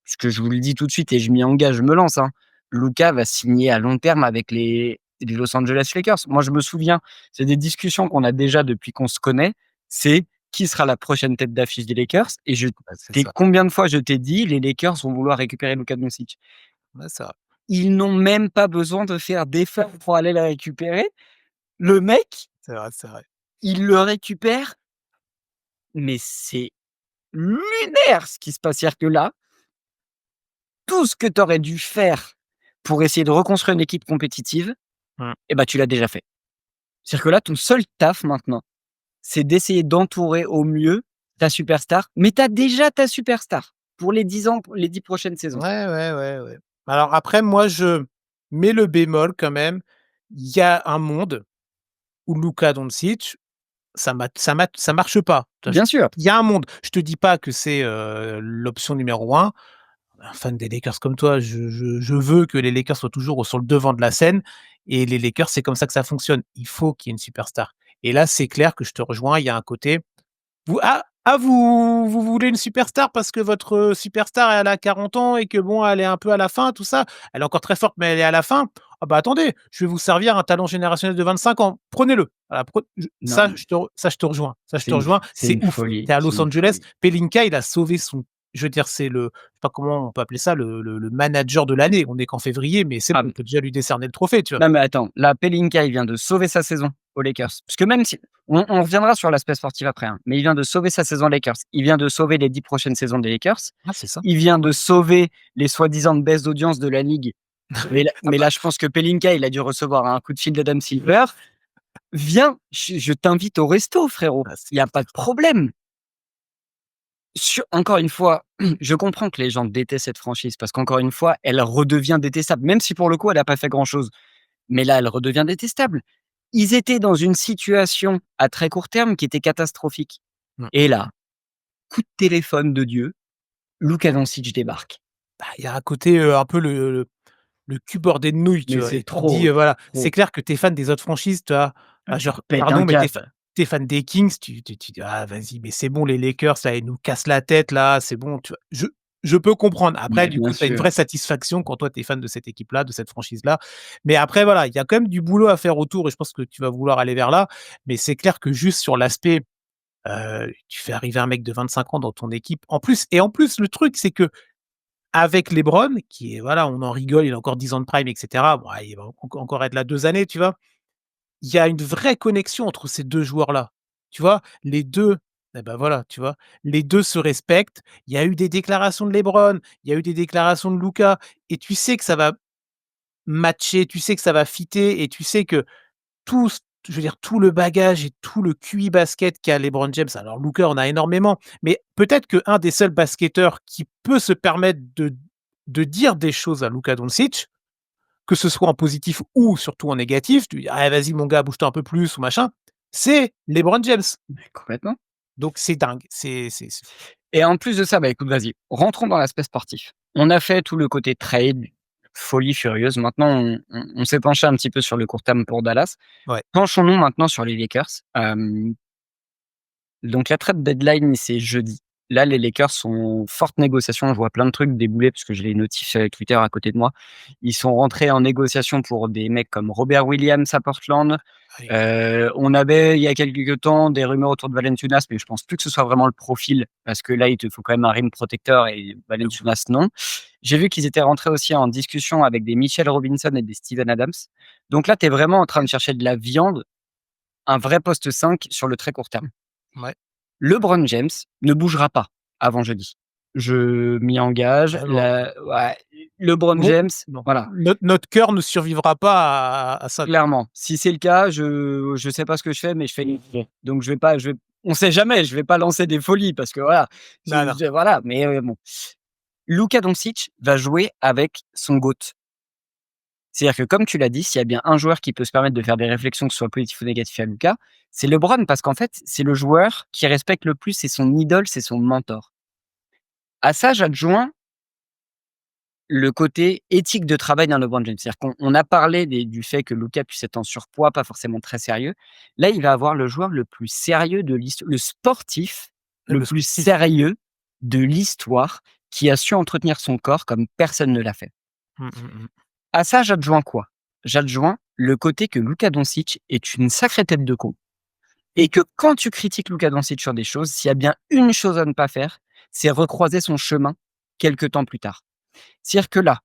Ce que je vous le dis tout de suite et je m'y engage, je me lance, hein. Luka va signer à long terme avec les Los Angeles Lakers. Moi, je me souviens, c'est des discussions qu'on a déjà depuis qu'on se connaît. C'est qui sera la prochaine tête d'affiche des Lakers? Et Ouais, c'est ça. combien de fois je t'ai dit, les Lakers vont vouloir récupérer Luka Doncic. Ouais, c'est vrai. Ils n'ont même pas besoin de faire d'efforts pour aller le récupérer. Le mec, C'est vrai, c'est vrai. il le récupère, mais c'est lunaire ce qui se passe. C'est-à-dire que là, tout ce que tu aurais dû faire pour essayer de reconstruire une équipe compétitive, Mmh. eh ben, tu l'as déjà fait. C'est-à-dire que là, ton seul taf maintenant, c'est d'essayer d'entourer au mieux ta superstar, mais tu as déjà ta superstar pour les 10 ans, pour les 10 prochaines saisons. Ouais, ouais, ouais, ouais. Alors après, moi, je mets le bémol quand même. Il y a un monde où Luka Doncic, ça marche pas. Tu vois? Bien sûr. Il y a un monde. Je te dis pas que c'est, l'option numéro un. Un fan des Lakers comme toi, je veux que les Lakers soient toujours sur le devant de la scène et les Lakers, c'est comme ça que ça fonctionne. Il faut qu'il y ait une superstar et là, c'est clair que je te rejoins, il y a un côté vous voulez une superstar parce que votre, superstar elle a 40 ans et que bon, elle est un peu à la fin, tout ça. Elle est encore très forte, mais elle est à la fin. Ah bah, attendez, je vais vous servir un talent générationnel de 25 ans. Prenez-le. Voilà, Non, mais ça je te rejoins, ça je c'est te une rejoins, c'est c'est une ouf. folie, Tu es à c'est Los une Angeles, folie. Pelinka, il a sauvé son je veux dire, c'est le je sais pas comment on peut appeler ça, le manager de l'année. On est qu'en février, mais c'est Ah, bon, on peut déjà lui décerner le trophée, tu vois? non, mais attends, là, Pelinka, il vient de sauver sa saison aux Lakers. Parce que même si on reviendra sur l'aspect sportif après, hein, mais il vient de sauver sa saison aux Lakers. Il vient de sauver les 10 prochaines saisons des Lakers. Ah, c'est ça. Il vient de sauver les soi-disant baisses d'audience de la ligue. Ah Mais bah, là, je pense que Pelinka, il a dû recevoir un coup de fil d'Adam Silver. Viens, je t'invite au resto, frérot. ah, Il y a pas c'est de problème. Encore une fois, je comprends que les gens détestent cette franchise parce qu'encore une fois, elle redevient détestable, même si pour le coup, elle n'a pas fait grand-chose. Mais là, elle redevient détestable. Ils étaient dans une situation à très court terme qui était catastrophique. mmh. Et là, coup de téléphone de Dieu, Luka Doncic débarque. Bah, il y a un côté, un peu le cul bordé de nouilles, tu Mais vois? c'est Et tu te dis, trop, voilà, c'est trop. clair que tu es fan des autres franchises, tu vois? Ah, tu Genre, pètes un pardon, mais câble. tu es fan des Kings, tu dis: «Ah vas-y, mais c'est bon les Lakers là, ils nous cassent la tête là, c'est bon», tu vois? Je peux comprendre. Après Mais du bien coup, tu as une sûr. vraie satisfaction quand toi tu es fan de cette équipe-là, de cette franchise-là. Mais après voilà, il y a quand même du boulot à faire autour et je pense que tu vas vouloir aller vers là. Mais c'est clair que juste sur l'aspect, tu fais arriver un mec de 25 ans dans ton équipe. En plus le truc c'est que avec LeBron, qui est voilà, on en rigole, il a encore 10 ans de prime et cetera. Bon, ah, il va encore être là 2 années, tu vois? Il y a une vraie connexion entre ces 2 joueurs-là. Tu vois? Les 2, et bah, voilà, tu vois? Les 2 se respectent. Il y a eu des déclarations de LeBron, il y a eu des déclarations de Luka et tu sais que ça va matcher, tu sais que ça va fitter et tu sais que tout ce je veux dire tout le bagage et tout le QI basket qu'a LeBron James, alors Luka en a énormément, mais peut-être qu'un des seuls basketteurs qui peut se permettre de dire des choses à Luka Doncic, que ce soit en positif ou surtout en négatif, tu lui dis: «Ah vas-y mon gars, bouge-toi un peu plus» ou machin, c'est LeBron James. Mais complètement. Donc c'est dingue, c'est fou. Et en plus de ça, bah, écoute, vas-y, rentrons dans l'aspect sportif. On a fait tout le côté trade, folie furieuse. Maintenant, on s'est penché un petit peu sur le court terme pour Dallas. Ouais, Penchons-nous maintenant sur les Lakers. Donc la trade deadline, c'est jeudi. Là, les Lakers sont en forte négociation. Je vois plein de trucs débouler parce que j'ai les notifs Twitter à côté de moi. Ils sont rentrés en négociation pour des mecs comme Robert Williams à Portland. ouais, On avait, il y a quelques temps, des rumeurs autour de Valanciunas, mais je pense plus que ce soit vraiment le profil parce que là, il te faut quand même un rim protecteur et de ouf. Valanciunas, non. J'ai vu qu'ils étaient rentrés aussi en discussion avec des Mitchell Robinson et des Steven Adams. Donc là, tu es vraiment en train de chercher de la viande, un vrai poste 5 sur le très court terme. Ouais, LeBron James ne bougera pas avant jeudi. je m'y engage. Vraiment. Ouais, LeBron Mon James, non, voilà, notre cœur ne survivra pas à ça, quoi. clairement. Si c'est le cas, je sais pas ce que je fais, mais je fais donc je vais pas je vais on sait jamais, je vais pas lancer des folies parce que voilà, Non, non. voilà, mais bon. Luka Doncic va jouer avec son GOAT. C'est-à-dire que comme tu l'as dit, s'il y a bien un joueur qui peut se permettre de faire des réflexions, que ce soit positif ou négatif à Luka, c'est LeBron parce qu'en fait, c'est le joueur qui respecte le plus, c'est son idole, c'est son mentor. À ça, j'adjoins le côté éthique de travail d'un LeBron James. C'est-à-dire qu'on a parlé du fait que Luka puisse être en surpoids, pas forcément très sérieux. Là, il va avoir le joueur le plus sérieux de l'histoire, le sportif le Le plus sportif. sérieux de l'histoire qui a su entretenir son corps comme personne ne l'a fait. Mmh, mmh mh. À ça, j'adjoins quoi? J'adjoins le côté que Luka Doncic est une sacrée tête de con et que quand tu critiques Luka Doncic sur des choses, s'il y a bien une chose à ne pas faire, c'est recroiser son chemin quelque temps plus tard. C'est-à-dire que là,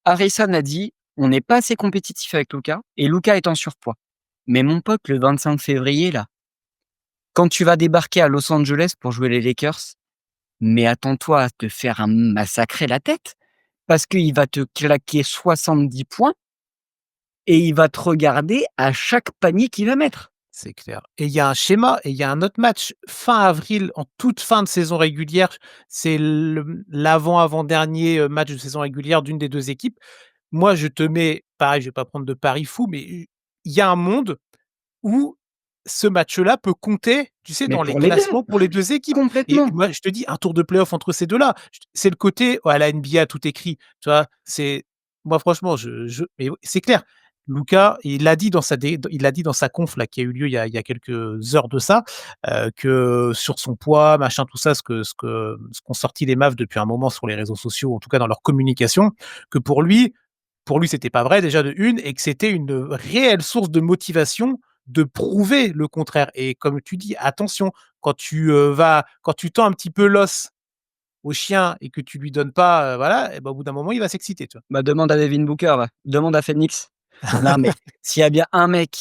Harrison a dit: «On n'est pas assez compétitif avec Luka et Luka est en surpoids». Mais mon pote, le 25 février là, quand tu vas débarquer à Los Angeles pour jouer les Lakers, mais attends-toi à te faire massacrer la tête parce qu'il va te claquer 70 points et il va te regarder à chaque panier qu'il va mettre. C'est clair et il y a un schéma et il y a un autre match fin avril, en toute fin de saison régulière. C'est l'avant-avant-dernier, match de saison régulière d'une des 2 équipes. Moi, je te mets pareil, je vais pas prendre de pari fou, mais il y a un monde où ce match-là peut compter, tu sais, Mais dans les pour les 2, classements pour les 2 équipes et complètement. moi, je te dis un tour de play-off entre ces 2-là, c'est le côté, à la NBA tout écrit, tu vois? C'est moi franchement, je mais oui, c'est clair. Luka, il l'a dit dans sa conf là qui a eu lieu il y a quelques heures de ça, que sur son poids, machin, tout ça, ce qu'ont sorti les Mavs depuis un moment sur les réseaux sociaux, en tout cas dans leur communication, que pour lui, c'était pas vrai déjà de une et que c'était une réelle source de motivation de prouver le contraire et comme tu dis, attention, quand tu tends un petit peu l'os au chien et que tu lui donnes pas, voilà et bah, au bout d'un moment, il va s'exciter, tu vois? Bah, demande à Devin Booker, va. Demande à Phoenix. Non, mais s'il y a bien un mec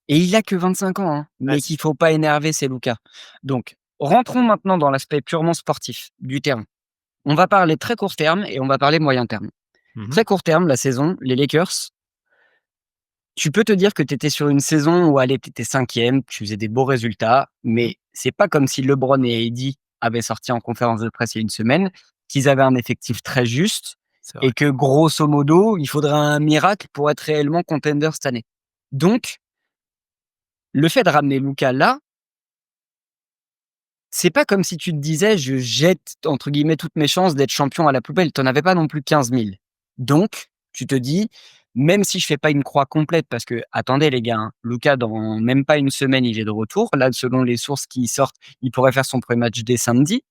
et il a que 25 ans, hein, Ouais, mais c'est qu'il faut pas énerver, c'est Luka. Donc, rentrons maintenant dans l'aspect purement sportif du terrain. On va parler très court terme et on va parler moyen terme. mmh mh. Très court terme, la saison, les Lakers, tu peux te dire que tu étais sur une saison où allez, tu étais 5e, tu faisais des beaux résultats, Mmh. mais c'est pas comme si LeBron et AD avaient sorti en conférence de presse il y a une semaine, qu'ils avaient un effectif très juste C'est vrai. et que grosso modo, il faudrait un miracle pour être réellement contender cette année. Donc, le fait de ramener Luka là, c'est pas comme si tu te disais: «Je jette entre guillemets toutes mes chances d'être champion à la poubelle». Tu en avais pas non plus 15 000. Donc, tu te dis: «Même si je fais pas une croix complète» parce que attendez les gars, hein, Luka dans même pas une semaine, il est de retour. Là, selon les sources qui sortent, il pourrait faire son premier match dès samedi.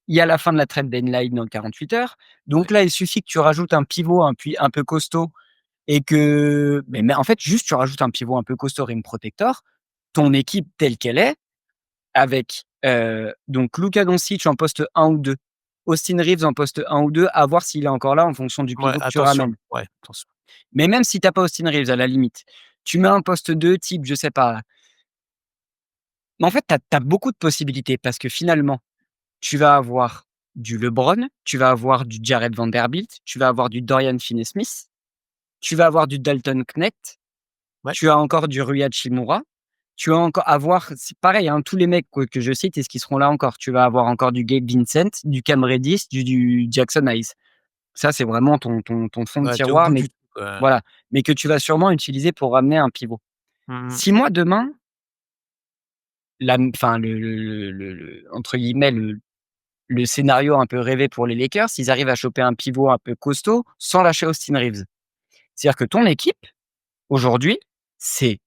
Il y a la fin de la trade deadline dans 48 heures. Ouais. Donc là, il suffit que tu rajoutes un pivot un peu costaud et que mais en fait, juste tu rajoutes un pivot un peu costaud rim protector, ton équipe telle qu'elle est, avec, donc Luka Doncic en poste 1 ou 2, Austin Reeves en poste 1 ou 2, à voir s'il est encore là en fonction du Ouais, pivot que tu attention. ramènes. Ouais, attention. Mais même si tu as pas Austin Reeves, à la limite, tu mets un poste 2 type, je sais pas, mais en fait, tu as beaucoup de possibilités parce que finalement, tu vas avoir du LeBron, tu vas avoir du Jared Vanderbilt, tu vas avoir du Dorian Finney-Smith, tu vas avoir du Dalton Knecht, Ouais. tu as encore du Rui Hachimura. Tu vas encore avoir, c'est pareil, hein, tous les mecs que je cite, est-ce qu'ils seront là encore? Tu vas avoir encore du Gabe Vincent, du Cam Reddish, du Jackson Hayes. Ça, c'est vraiment ton fond de Ouais, tu es au tiroir, bout mais du truc, quoi. voilà, mais que tu vas sûrement utiliser pour ramener un pivot. Mmh mh. Si moi demain, enfin le entre guillemets le scénario un peu rêvé pour les Lakers, ils arrivent à choper un pivot un peu costaud sans lâcher Austin Reeves. C'est-à-dire que ton équipe aujourd'hui, c'est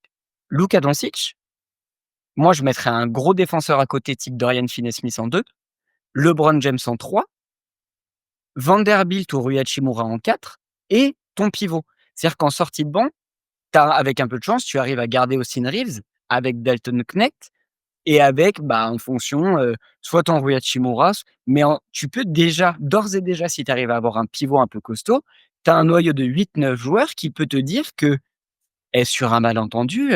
Luka Doncic. Moi, je mettrais un gros défenseur à côté type Dorian Finney-Smith en 2, LeBron James en 3, Vanderbilt ou Rui Hachimura en 4 et ton pivot. C'est-à-dire qu'en sortie de banc, avec un peu de chance, tu arrives à garder Austin Reeves avec Dalton Knecht et avec, bah, en fonction, soit ton Rui Hachimura, mais tu peux déjà, d'ores et déjà, si tu arrives à avoir un pivot un peu costaud, tu as un noyau de 8-9 joueurs qui peut te dire que, sur un malentendu,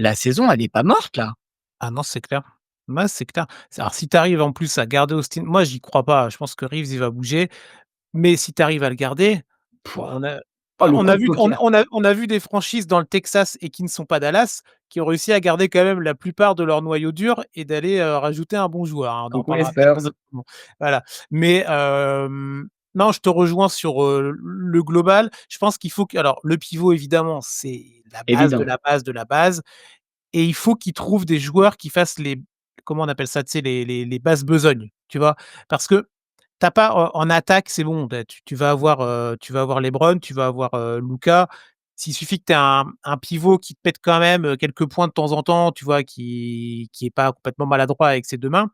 la saison, elle est pas morte là. Ah non, c'est clair. Ouais, c'est clair. Alors si tu arrives en plus à garder Austin, moi j'y crois pas, je pense que Reeves il va bouger, mais si tu arrives à le garder, bon Pouah. Oh le on coup a de vu poker! on a vu des franchises dans le Texas et qui ne sont pas Dallas, qui ont réussi à garder quand même la plupart de leur noyau dur et d'aller, rajouter un bon joueur, hein. On en Coucou les parlera peut-être un Spurs. autre moment. Voilà, mais non, je te rejoins sur, le global. Je pense qu'il faut que alors le pivot évidemment, c'est la base de Évident. la base de la base et il faut qu'ils trouvent des joueurs qui fassent les comment on appelle ça? Tu sais les basses besognes, tu vois? Parce que tu pas en attaque, c'est bon, bah, tu vas avoir LeBron, tu vas avoir, Luka. S'il suffit que tu aies un pivot qui te pète quand même, quelques points de temps en temps, tu vois? Qui est pas complètement maladroit avec ses 2 mains,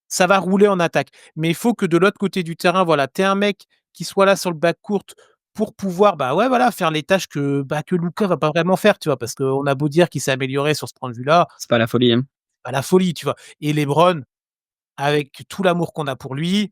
ça va rouler en attaque. Mais il faut que de l'autre côté du terrain, voilà, tu aies un mec qui soit là sur le backcourt pour pouvoir, bah, ouais, voilà, faire les tâches que, bah, que Luka va pas vraiment faire, tu vois? Parce qu'on a beau dire qu'il s'est amélioré sur ce point de vue-là, C'est pas la folie, hein. pas la folie, tu vois? Et LeBron, avec tout l'amour qu'on a pour lui,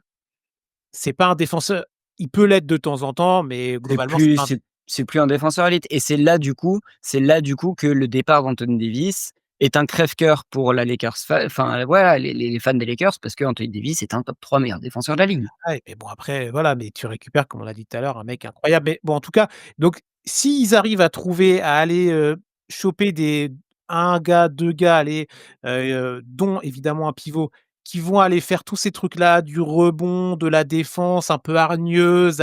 c'est pas un défenseur, il peut l'être de temps en temps, mais C'est globalement, c'est plus pas un c'est c'est plus un défenseur élite et c'est là du coup que le départ d'Anthony Davis est un crève-cœur pour la Lakers enfin voilà les fans des Lakers parce qu'Anthony Davis est un top 3 meilleur défenseur de la ligue. ouais, mais bon après, voilà, mais tu récupères, comme on l'a dit tout à l'heure, un mec incroyable. Mais bon, en tout cas, donc s'ils arrivent à trouver, à aller, choper des 1 gars, 2 gars, allez, dont évidemment un pivot, qui vont aller faire tous ces trucs-là, du rebond, de la défense un peu hargneuse,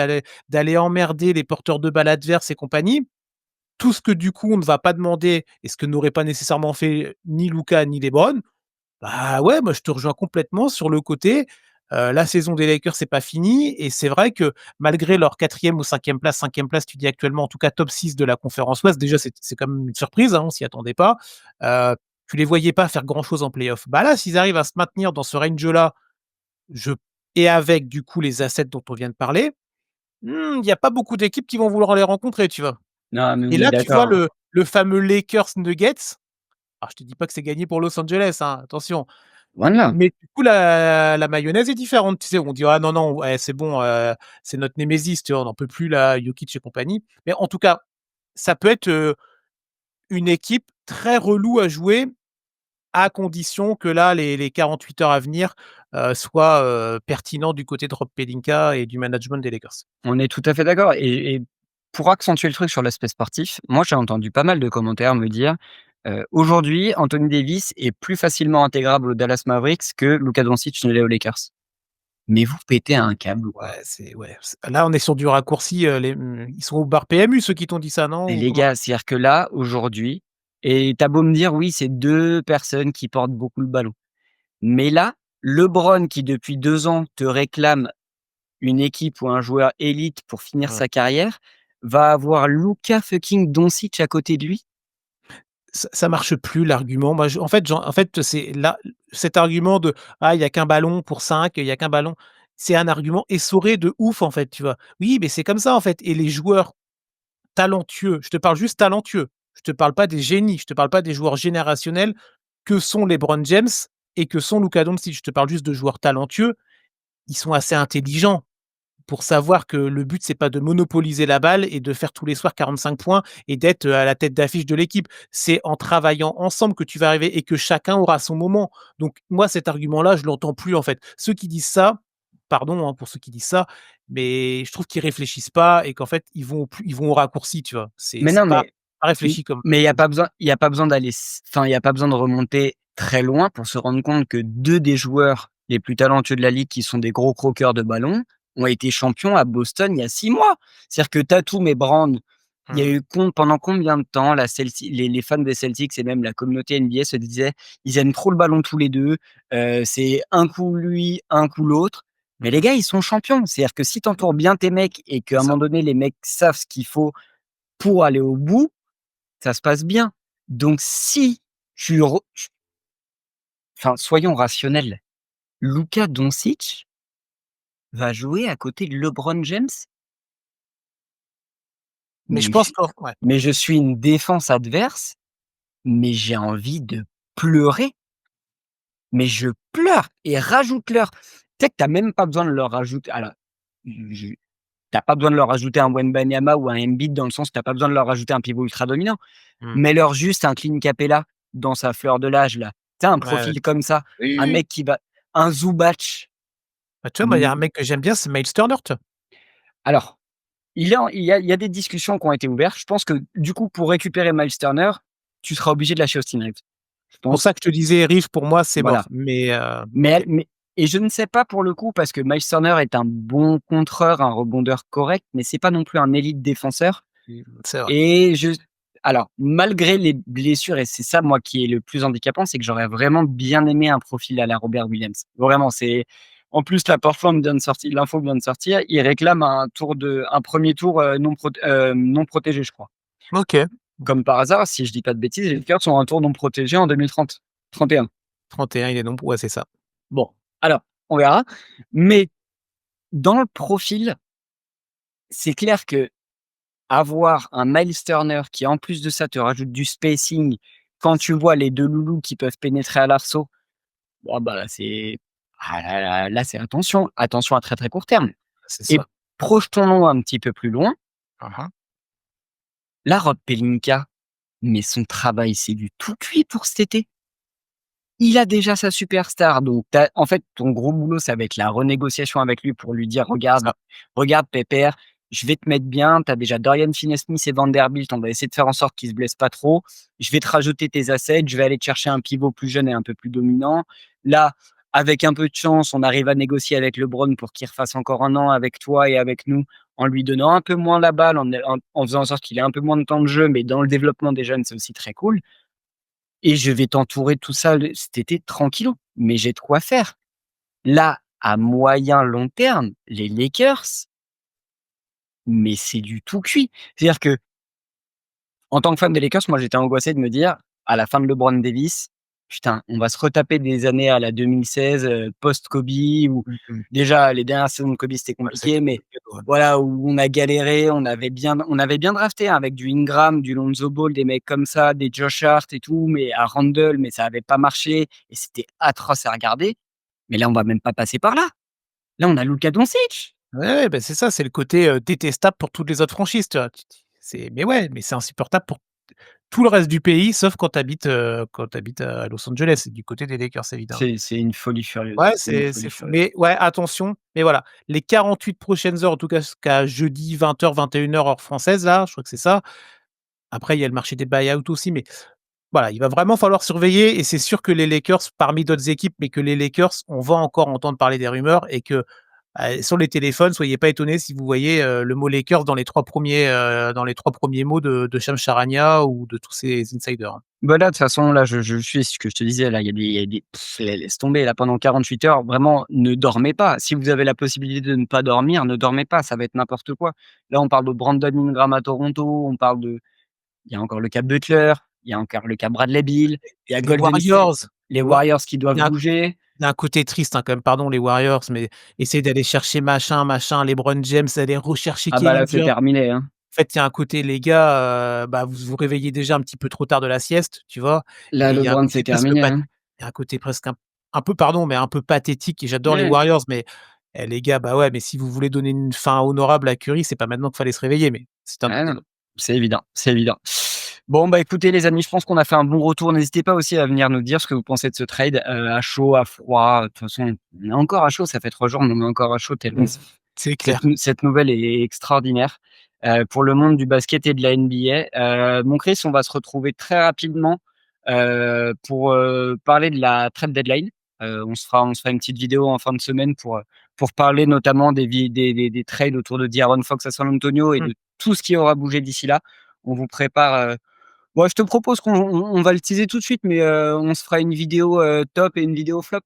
d'aller emmerder les porteurs de balles adverses et compagnie. Tout ce que du coup on ne va pas demander et ce que n'aurait pas nécessairement fait ni Luka ni LeBron. Bah, ouais, moi, je te rejoins complètement sur le côté, la saison des Lakers, c'est pas fini et c'est vrai que malgré leur 4e ou 5e place, tu dis actuellement, en tout cas top 6 de la conférence Ouest, déjà c'est quand même une surprise, hein, on s'y attendait pas. Heu, Tu les voyais pas faire grand chose en play-off. Bah, là, s'ils arrivent à se maintenir dans ce range-là, je et avec du coup les assets dont on vient de parler, il y a pas beaucoup d'équipes qui vont vouloir les rencontrer, tu vois? Non, mais Et on est là, tu vois d'accord. le fameux Lakers Nuggets, alors je te dis pas que c'est gagné pour Los Angeles, hein, attention. Loin de là. Mais du coup, la mayonnaise est différente, tu sais? On dit: «Ah non, non, ouais, c'est bon, c'est notre némésis», tu vois? On n'en peut plus là, Jokic et compagnie. Mais en tout cas, ça peut être, une équipe très relou à jouer, à condition que là, les 48 heures à venir, soient, pertinents du côté de Rob Pelinka et du management des Lakers. On est tout à fait d'accord et pour accentuer le truc sur l'aspect sportif, moi j'ai entendu pas mal de commentaires me dire, «Aujourd'hui, Anthony Davis est plus facilement intégrable aux Dallas Mavericks que Luka Doncic ne l'est aux Lakers». Mais vous pétez un câble ou quoi? Ouais, c'est là, on est sur du raccourci, ils sont au bar PMU ceux qui t'ont dit ça, non? Mais Ou les comment? gars, c'est-à-dire que là, aujourd'hui et tu beau me dire: «Oui, c'est 2 personnes qui portent beaucoup le ballon». Mais là, LeBron qui depuis 2 ans te réclame une équipe ou un joueur élite pour finir Ouais. sa carrière, va avoir Luka fucking Doncic à côté de lui? Ça marche plus l'argument. Moi, je en fait, c'est là cet argument de: «Ah, il y a qu'un ballon pour 5, il y a qu'un ballon», c'est un argument essoré de ouf, en fait, tu vois? Oui, mais c'est comme ça, en fait et les joueurs talentueux, je te parle juste talentueux, je te parle pas des génies, je te parle pas des joueurs générationnels que sont LeBron James et que sont Luka Doncic. Je te parle juste de joueurs talentueux, ils sont assez intelligents pour savoir que le but, c'est pas de monopoliser la balle et de faire tous les soirs 45 points et d'être, à la tête d'affiche de l'équipe. C'est en travaillant ensemble que tu vas arriver et que chacun aura son moment. Donc moi, cet argument-là, je l'entends plus, en fait. Ceux qui disent ça, pardon, hein, pour ceux qui disent ça, mais je trouve qu'ils réfléchissent pas et qu'en fait, ils vont au raccourci, tu vois? Mais C'est non, mais pas m réfléchi comme mais comme il y a pas besoin d'aller enfin, il y a pas besoin de remonter très loin pour se rendre compte que 2 des joueurs les plus talentueux de la ligue, qui sont des gros croqueurs de ballon, ont été champions à Boston il y a 6 mois. C'est-à-dire que Tatum et Brand, il y a mmh, eu pendant combien de temps les fans des Celtics et même la communauté NBA se disaient: «Ils aiment trop le ballon tous les 2, c'est un coup lui, un coup l'autre». Mais les mmh, gars, ils sont champions. C'est-à-dire que si tu entoures bien tes mecs et qu'à c'est un ça. moment donné, les mecs savent ce qu'il faut pour aller au bout, ça se passe bien. Donc si tu re enfin, soyons rationnels, Luka Doncic va jouer à côté de LeBron James? Mais je Mais pense je que ouais. mais je suis une défense adverse, mais j'ai envie de pleurer, mais je pleure et rajoute-leur. Tu sais que tu même pas besoin de leur rajouter alors, je tu pas besoin de leur rajouter un Wembanyama ou un Embiid dans le sens où tu pas besoin de leur rajouter un pivot ultra dominant. Mmh. Mets-leur juste un Clint Capella dans sa fleur de l'âge là. Tu sais, un Ouais, ouais. profil comme ça, Oui, un oui. mec qui va un Zubac. Bah, tu vois, moi, il y a un Mmh, mec que j'aime bien, c'est Miles Turner, tu vois? alors, il y a des discussions qui ont été ouvertes. Je pense que, du coup, pour récupérer Miles Turner, tu seras obligé de lâcher Austin Reeves. Je Pour pense, ça que je te disais Riff pour moi, c'est voilà. mort, mais Mais OK. mais et je ne sais pas pour le coup, parce que Miles Turner est un bon contreur, un rebondeur correct, mais c'est pas non plus un élite défenseur. C'est vrai. Et alors, malgré les blessures, et c'est ça, moi, qui est le plus handicapant, c'est que j'aurais vraiment bien aimé un profil à la Robert Williams. Vraiment, c'est en plus, la plateforme vient de sortir, l'info vient de sortir, il réclame un 1er tour, non protégé, je crois. OK. Comme par hasard, si je dis pas de bêtises, les Lakers ont un tour non protégé en 2030, 31. 31, il est non ouais, c'est ça. Bon, alors, on verra. Mais dans le profil, c'est clair que avoir un Miles Turner qui, en plus de ça, te rajoute du spacing, quand tu vois les 2 loulous qui peuvent pénétrer à l'arceau, bon, bah, là, c'est là, c'est attention, attention à très, très court terme. C'est Et ça. projetons-nous un petit peu plus loin. Hein, hein. Là, Rob Pelinka, mais son travail, c'est du tout cuit pour cet été. Il a déjà sa superstar, donc en fait, ton gros boulot, ça va être la renégociation avec lui pour lui dire: C'est «Regarde, ça. regarde pépère, je vais te mettre bien, tu as déjà Dorian Finney-Smith et Vanderbilt, on va essayer de faire en sorte qu'ils se blessent pas trop. Je vais te rajouter tes assets, je vais aller te chercher un pivot plus jeune et un peu plus dominant. Là, avec un peu de chance, on arrive à négocier avec LeBron pour qu'il refasse encore un an avec toi et avec nous, en lui donnant un peu moins la balle, en faisant en sorte qu'il ait un peu moins de temps de jeu, mais dans le développement des jeunes, c'est aussi très cool, et je vais t'entourer de tout ça cet été tranquillou, mais j'ai de quoi faire. Là, à moyen long terme, les Lakers, mais c'est du tout cuit. C'est-à-dire que, en tant que fan des Lakers, moi, j'étais angoissé de me dire, à la fin de LeBron Davis: «Putain, on va se retaper des années à la 2016, post-Kobe, où Mmh mh. déjà les dernières saisons de Kobe, c'était Ouais, compliqué, c'était mais compliqué, ouais. voilà, où on a galéré, on avait bien drafté, hein, avec du Ingram, du Lonzo Ball, des mecs comme ça, des Josh Hart et tout, mais à Randle, mais ça avait pas marché et c'était atroce à regarder. Mais là, on va même pas passer par là. Là, on a Luka Doncic!» Ouais, ouais, bah, c'est ça, c'est le côté, détestable pour toutes les autres franchises, tu vois? C'est mais ouais, mais c'est insupportable pour tout le reste du pays, sauf quand tu habites à Los Angeles, du côté des Lakers, évidemment. C'est une folie furieuse, Ouais, c'est une c'est folie fou. furieuse. Mais ouais, attention, mais voilà, les 48 prochaines heures, en tout cas jusqu'à jeudi 20h-21h heure française là, je crois que c'est ça. Après, il y a le marché des buy-out aussi, mais voilà, il va vraiment falloir surveiller et c'est sûr que les Lakers, parmi d'autres équipes, mais que les Lakers, on va encore entendre parler des rumeurs et que, sur les téléphones, soyez pas étonnés si vous voyez, le mot Lakers dans les 3 premiers mots de Shams Charania ou de tous ces insiders, hein. Bah, là, de toute façon, là, je suis ce que je te disais, là, il y a des laisse tomber, là, pendant 48 heures, vraiment, ne dormez pas. Si vous avez la possibilité de ne pas dormir, ne dormez pas, ça va être n'importe quoi. Là, on parle de Brandon Ingram à Toronto, il y a encore le cas Butler, il y a encore le cas Bradley Beal, il y a Les Golden State, Warriors, les Warriors qui doivent il y a un bouger. il y a un côté triste, hein, quand même, pardon les Warriors, mais essayer d'aller chercher machin, machin, LeBron James, aller rechercher Ah bah, là, Kevin c'est Durant. terminé, hein. En fait, il y a un côté les gars, bah, vous vous réveillez déjà un petit peu trop tard de la sieste, tu vois? Là, Et il y a un LeBron, c'est côté presque terminé, hein. il y a un côté presque un peu pardon, mais un peu pathétique et j'adore les Ouais. Warriors, mais les gars, bah, ouais, mais si vous voulez donner une fin honorable à Curry, c'est pas maintenant qu'il fallait se réveiller, mais c'est un autre Ah non, débat. c'est évident, c'est évident. Bon, bah, écoutez les amis, je pense qu'on a fait un bon retour. N'hésitez pas aussi à venir nous dire ce que vous pensez de ce trade, à chaud, à froid. De toute façon, on est encore à chaud, ça fait 3 jours, mais on est encore à chaud tellement C'est clair. cette nouvelle est extraordinaire, pour le monde du basket et de la NBA. Mon Chris, on va se retrouver très rapidement, pour, parler de la trade deadline. On se fera une petite vidéo en fin de semaine pour parler notamment des trades autour de De'Aaron Fox à San Antonio et Mmh. de tout ce qui aura bougé d'ici là. On vous prépare, bon, je te propose qu'on va le teaser tout de suite, mais, on se fera une vidéo, top et une vidéo flop.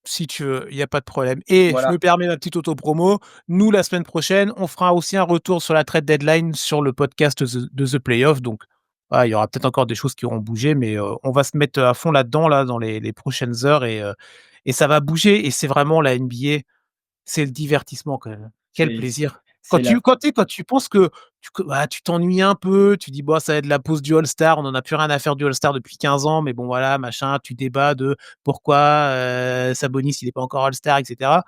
Si tu veux, il y a pas de problème et je Voilà, me permets ma petite auto-promo. Nous, la semaine prochaine, on fera aussi un retour sur la trade deadline sur le podcast The Playoff donc voilà, il y aura peut-être encore des choses qui auront bougé mais on va se mettre à fond là-dedans, là, dans les prochaines heures et ça va bouger et c'est vraiment la NBA, c'est le divertissement quand même. Quel c'est plaisir. Quand c'est la tu quand tu sais, quand tu penses que bah, tu t'ennuies un peu, tu dis: «Bon, ça va être la pause du All-Star, on en a plus rien à faire du All-Star depuis 15 ans, mais bon voilà, machin», tu débats de pourquoi, Sabonis il est pas encore All-Star et cetera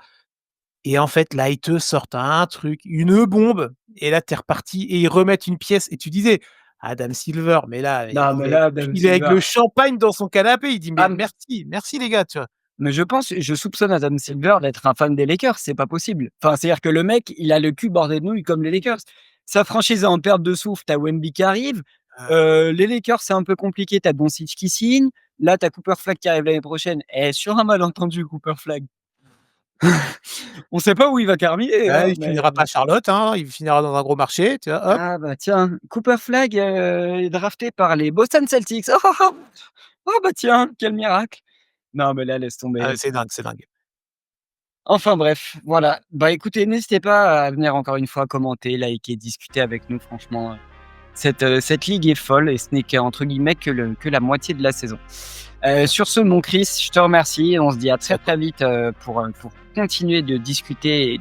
et en fait, là, ils te sortent un truc, une bombe et là, tu es reparti et ils remettent une pièce et tu disais: Adam Silver, mais là, Non, mais là, Adam il est avec Silver. le champagne dans son canapé, il dit: Ah, «Mais merci, merci les gars», tu vois? mais je soupçonne Adam Silver d'être un fan des Lakers, c'est pas possible. Enfin, c'est-à-dire que le mec, il a le cul bordé de nouilles comme les Lakers. Sa franchise est en perte de souffle, tu as Wemby qui arrive, les Lakers, c'est un peu compliqué, tu as Doncic qui signe, là, tu as Cooper Flagg qui arrive l'année prochaine. Et sur un malentendu, Cooper Flagg, on sait pas où il va terminer, Ouais, hein, il mais finira pas à Charlotte, hein, il finira dans un gros marché, tu vois? Hop. ah bah tiens, Cooper Flagg, est drafté par les Boston Celtics. Oh, oh, oh! Oh bah tiens, quel miracle! Non, mais là, laisse tomber, Ah, laisse c'est tomber. dingue, c'est dingue. Enfin bref, voilà. Bah écoutez, n'hésitez pas à venir encore une fois commenter, liker, discuter avec nous. Franchement, cette ligue est folle et ce n'est qu'entre guillemets que la moitié de la saison. Sur ce, mon Chris, je te remercie. On se dit à C'est très à toi. très vite pour continuer de discuter et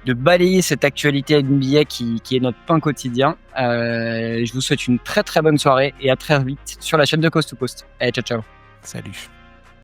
de balayer cette actualité NBA qui est notre pain quotidien. Je vous souhaite une très très bonne soirée et à très vite sur la chaîne de Coast to Coast. Allez, ciao ciao. Salut.